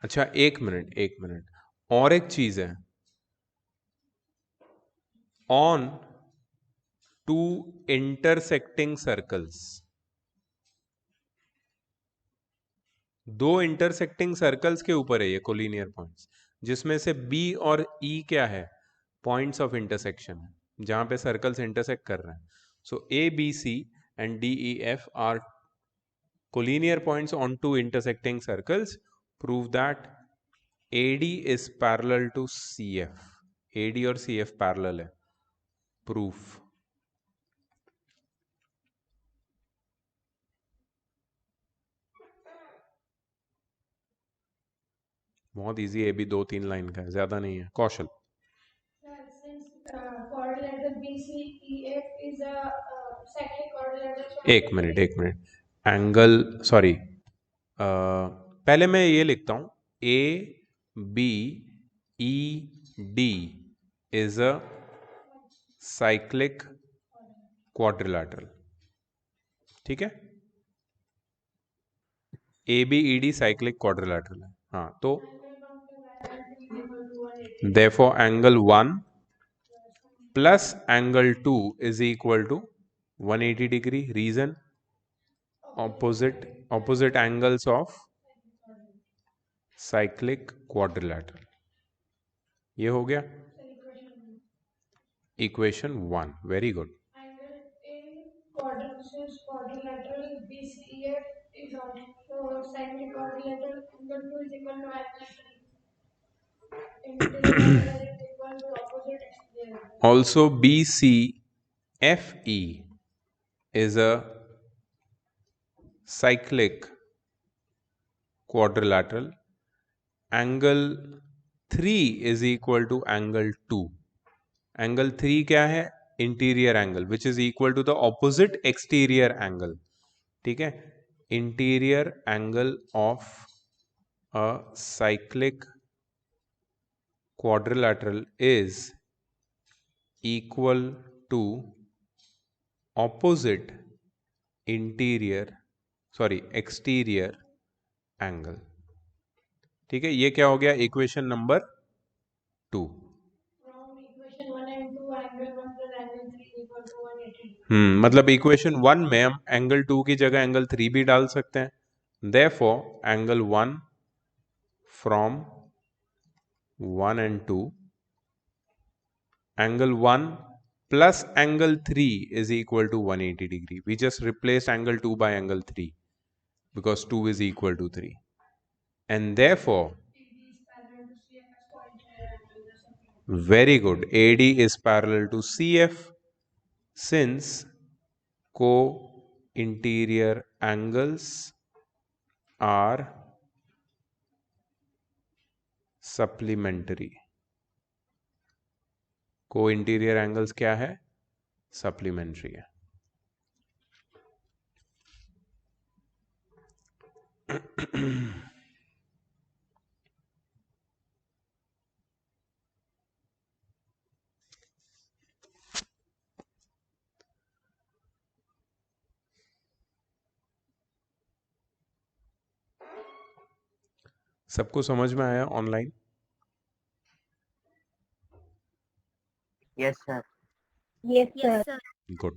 अच्छा एक मिनट और एक चीज है, ऑन टू इंटरसेक्टिंग सर्कल्स, दो इंटरसेक्टिंग सर्कल्स के ऊपर है ये कोलिनियर पॉइंट्स, जिसमें से बी और ई क्या है, पॉइंट्स ऑफ इंटरसेक्शन है, जहां पे सर्कल्स इंटरसेक्ट कर रहे हैं. So A B C and D E F are collinear points on two intersecting circles. Prove that AD is parallel to CF. AD और CF parallel है. Proof. बहुत इजी है, भी 2-3 लाइन का है, ज्यादा नहीं है. Kaushal. Quadrilateral BCEF is a cyclic quadrilateral. एक मिनट एंगल, सॉरी, पहले मैं ये लिखता हूं, A B E D is a cyclic quadrilateral. ठीक है, A B E D cyclic quadrilateral है. हाँ, तो therefore angle 1 plus angle 2 is equal to 180 degree. Reason, opposite angles of cyclic quadrilateral. ये हो गया equation 1. Very good. Angle in quadrilateral BCEF is also cyclic quadrilateral. Angle 2 is equal to angle 3. Interior angle is equal to opposite exterior. Also BCFE is a cyclic quadrilateral. Angle 3 is equal to angle 2. Angle 3 क्या है, interior angle, which is equal to the opposite exterior angle. ठीक है, interior angle of a cyclic quadrilateral is equal to opposite exterior angle. ठीक है, ये क्या हो गया, equation number 2. From equation 1 and 2, angle 1 plus angle 3 is equal to 180. मतलब इक्वेशन 1 में हम एंगल 2 की जगह एंगल 3 भी डाल सकते हैं. Therefore angle 1 from 1 and 2, angle 1 plus angle 3 is equal to 180 degree. We just replaced angle 2 by angle 3 because 2 is equal to 3, and therefore very good, AD is parallel to CF since co-interior angles are supplementary. Co-interior angles क्या है, सप्लीमेंट्री है. सबको समझ में आया online? Yes sir. Yes, sir. Yes, sir. Good.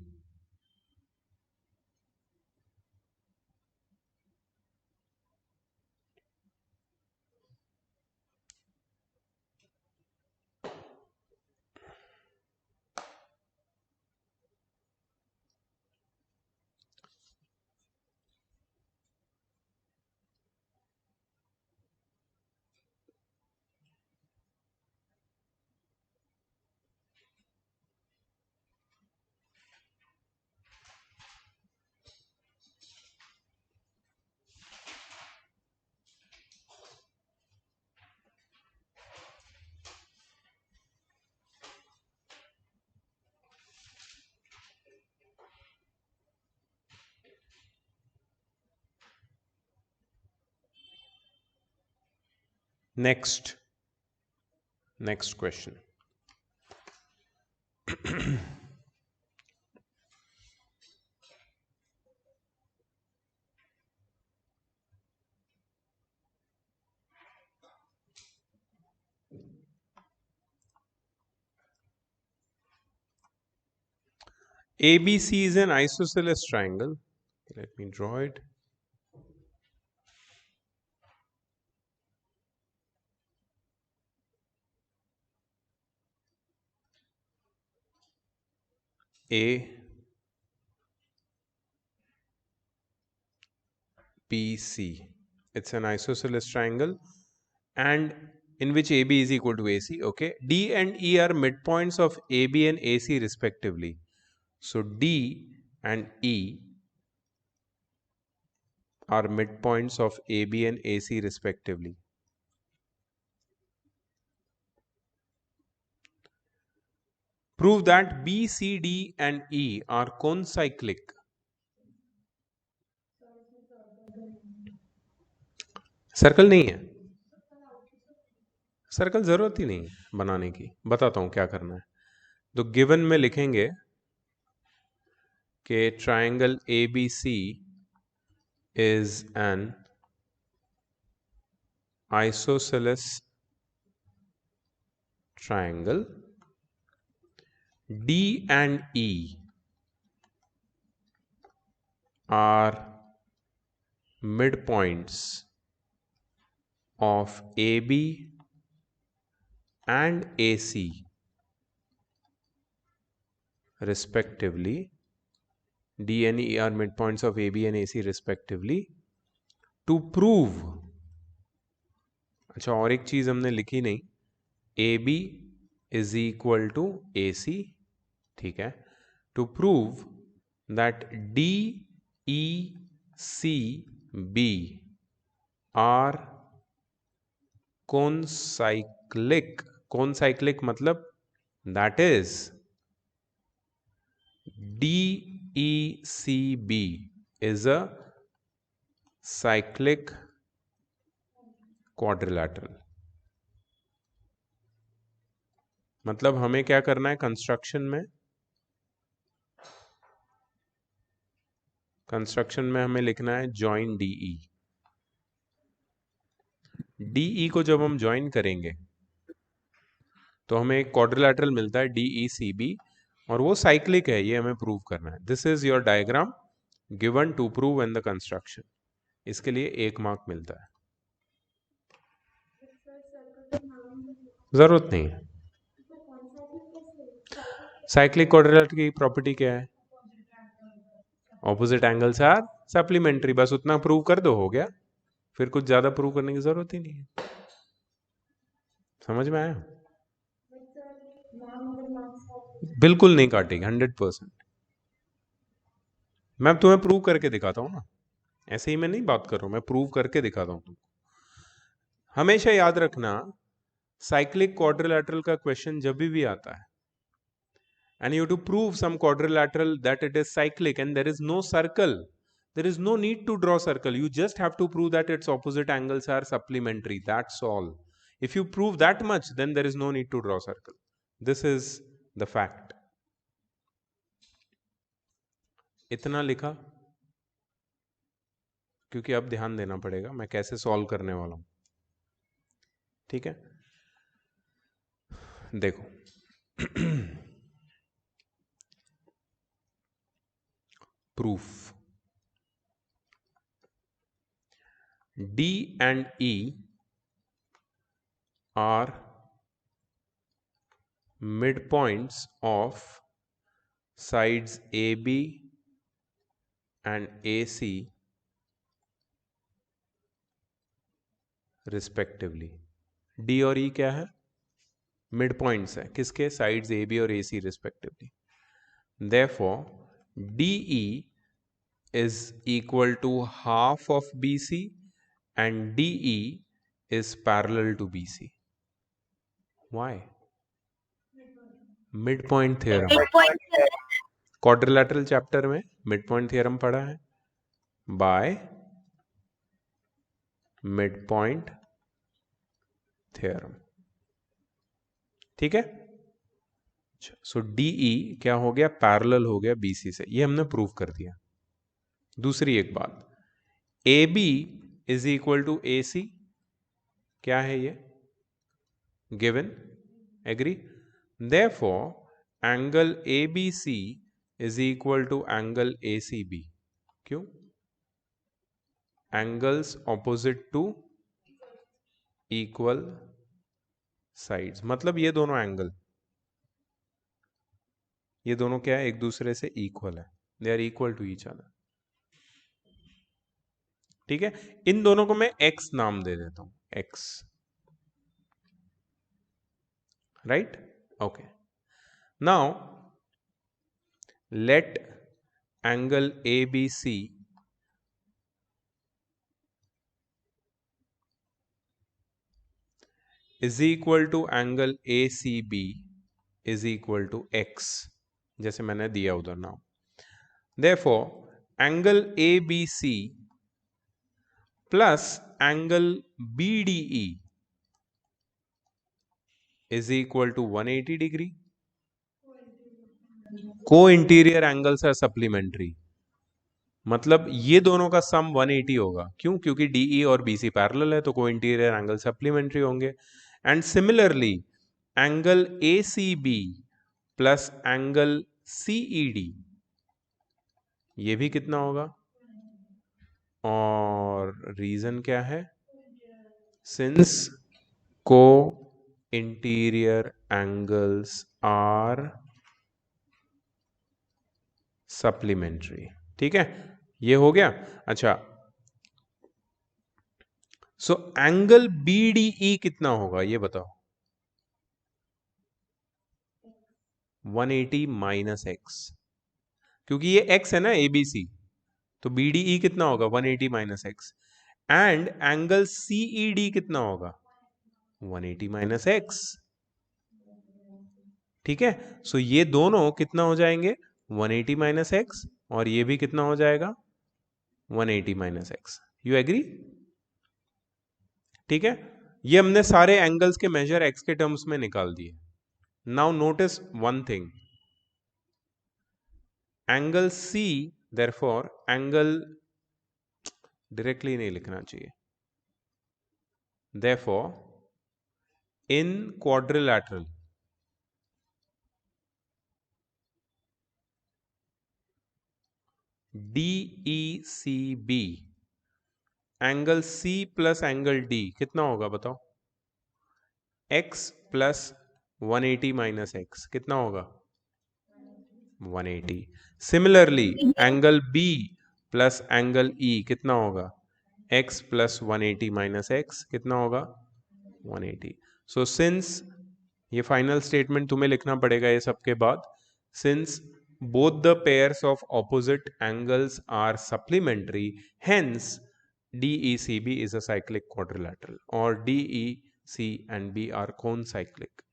Next question. ABC is an isosceles triangle. Let me draw it. ABC. It's an isosceles triangle, and in which AB is equal to AC. Okay. D and E are midpoints of AB and AC respectively. So D and E are midpoints of AB and AC respectively. Prove that B, C, D and E are concyclic. Circle नहीं है, सर्कल जरूरत ही नहीं है बनाने की, बताता हूं क्या करना है। तो गिवन में लिखेंगे कि triangle ABC is an isosceles triangle. D and E are midpoints of AB and AC respectively. D and E are midpoints of AB and AC respectively. To prove, अच्छा और एक चीज हमने लिखी नहीं, AB is equal to AC, ठीक है। To prove that D, E, C, B are concyclic. Concyclic मतलब that is DECB is a cyclic quadrilateral. मतलब हमें क्या करना है कंस्ट्रक्शन में, कंस्ट्रक्शन में हमें लिखना है जॉइन DE। DE को जब हम ज्वाइन करेंगे तो हमें एक क्वाड्रिलैटरल मिलता है DECB, और वो साइक्लिक है, ये हमें प्रूव करना है। This is your diagram given to prove in the construction. इसके लिए 1 मार्क मिलता है, जरूरत नहीं है। साइक्लिक क्वाड्रिलैटरल की प्रॉपर्टी क्या है? Opposite angles are supplementary. बस उतना प्रूव कर दो, हो गया, फिर कुछ ज्यादा प्रूव करने की जरूरत ही नहीं है। समझ में आया? बिल्कुल नहीं काटेगी, 100%। मैं तुम्हें प्रूव करके दिखाता हूं ना, ऐसे ही मैं नहीं बात कर रहा हूं, मैं प्रूव करके दिखाता हूं तुमको। हमेशा याद रखना, साइक्लिक क्वाड्रिलैटरल का क्वेश्चन जब भी आता है and you have to prove some quadrilateral that it is cyclic and there is no circle, there is no need to draw circle, you just have to prove that its opposite angles are supplementary, that's all. If you prove that much, then there is no need to draw circle. This is the fact. इतना लिखा क्योंकि अब ध्यान देना पड़ेगा मैं कैसे सॉल्व करने वाला हूं, ठीक है? देखो proof. D and E are midpoints of sides AB and AC respectively. D और E क्या है? midpoints है, किसके? sides AB और AC respectively. Therefore DE is equal to half of BC and DE is parallel to BC. Why? Midpoint theorem. Quadrilateral chapter में midpoint theorem पढ़ा है, by midpoint theorem, ठीक है? सो DE क्या हो गया? पैरेलल हो गया BC से, ये हमने प्रूव कर दिया। दूसरी एक बात, AB is equal to AC, क्या है ये? Given, agree? Therefore angle ABC is equal to angle A C B. क्यों? Angles opposite to equal sides, मतलब ये दोनों एंगल, ये दोनों क्या है, एक दूसरे से इक्वल है, they are equal to each other. ठीक है, इन दोनों को मैं एक्स नाम दे देता हूं, X, right? Okay, now let angle A B C is equal to angle A C B is equal to X, जैसे मैंने दिया उधर now. Therefore angle A B C plus angle B D E is equal to 180 degree. Co interior angles are supplementary, मतलब ये दोनों का सम 180 होगा। क्यों? क्योंकि डीई और बीसी पैरेलल है, तो को इंटीरियर एंगल सप्लीमेंट्री होंगे। And similarly angle A C B plus angle C E D, ये भी कितना होगा? और रीजन क्या है? सिंस को इंटीरियर एंगल्स आर सप्लीमेंट्री। ठीक है, ये हो गया। अच्छा, सो एंगल बीडीई कितना होगा ये बताओ? 180 माइनस एक्स, क्योंकि ये एक्स है ना एबीसी, तो बीडीई कितना होगा? 180 minus x. And angle CED कितना होगा? 180 माइनस एक्स। ठीक है, सो ये दोनों कितना हो जाएंगे? 180 माइनस एक्स, और ये भी कितना हो जाएगा? 180 माइनस एक्स। You agree? ठीक है, ये हमने सारे एंगल्स के मेजर एक्स के टर्म्स में निकाल दिए। Now notice one thing, angle C, therefore angle, directly नहीं लिखना चाहिए, therefore in quadrilateral DECB angle C plus angle D कितना होगा बताओ? X प्लस 180 माइनस एक्स कितना होगा? 180। Similarly angle B plus angle E कितना होगा? X प्लस 180 माइनस एक्स कितना होगा? 180। सो सिंस, ये फाइनल स्टेटमेंट तुम्हें लिखना पड़ेगा ये सबके बाद, since both the pairs of opposite angles are supplementary, hence DECB is a cyclic quadrilateral, or DEC and B are cone cyclic.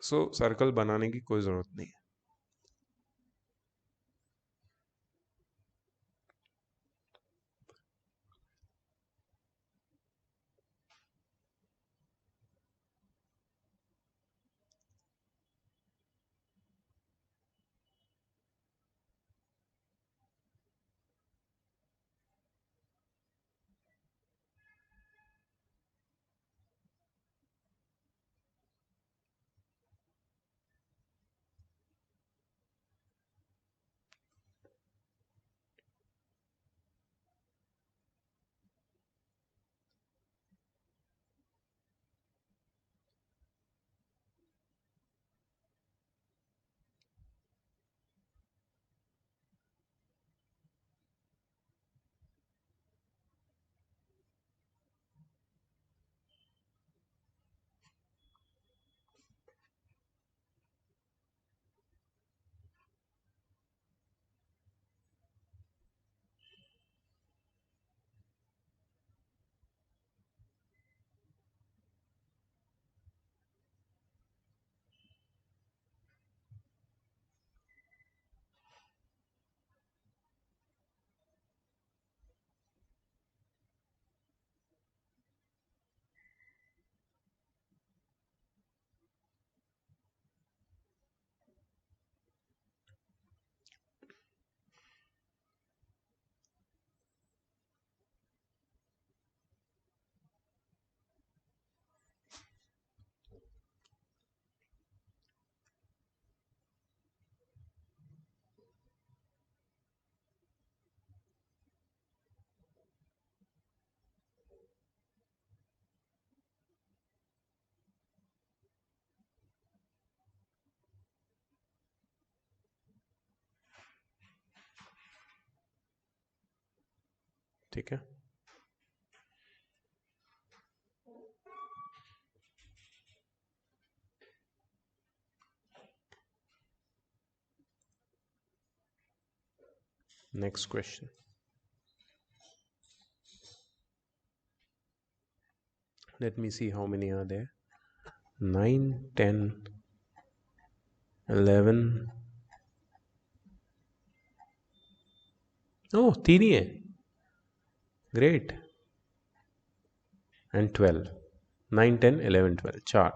So circle बनाने की कोई जरूरत नहीं है। ठीक है, next question. Let me see how many are there. 9, 10, 11. Oh, 3 ही है. Great. And 12. 9, 10, 11, 12. 4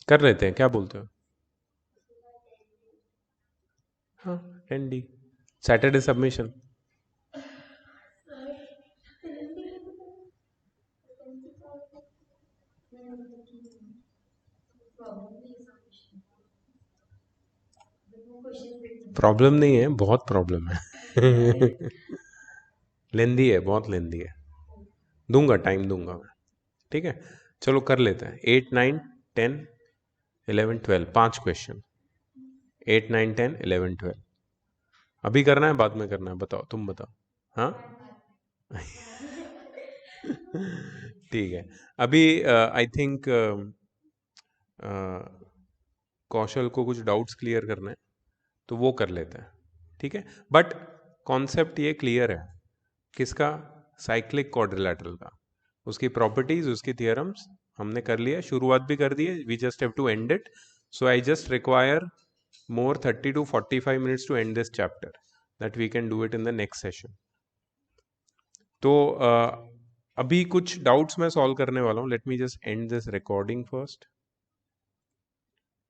कर लेते हैं, क्या बोलते हो? हाँ, 10D. Saturday submission. प्रॉब्लम नहीं है, बहुत प्रॉब्लम है. लेंदी है, बहुत लेंदी है. दूंगा, टाइम दूंगा मैं. ठीक है, चलो कर लेते हैं. 8, 9, 10, 11, 12. 5 क्वेश्चन. 8, 9, 10, 11, 12. अभी करना है, बाद में करना है? बताओ, तुम बताओ. हाँ. ठीक है, अभी आई थिंक कौशल को कुछ डाउट्स क्लियर करना है, तो वो कर लेते हैं. ठीक है, बट कॉन्सेप्ट ये क्लियर है. किसका? साइक्लिक क्वाड्रिलैटरल का. उसकी प्रॉपर्टीज, उसकी थियरम्स हमने कर लिया, शुरुआत भी कर दी है. We just have to end it. So I just require more 30 to 45 minutes to end this chapter, that we can do it in the next session. तो अभी कुछ डाउट्स मैं सॉल्व करने वाला हूँ. Let me just and this recording first.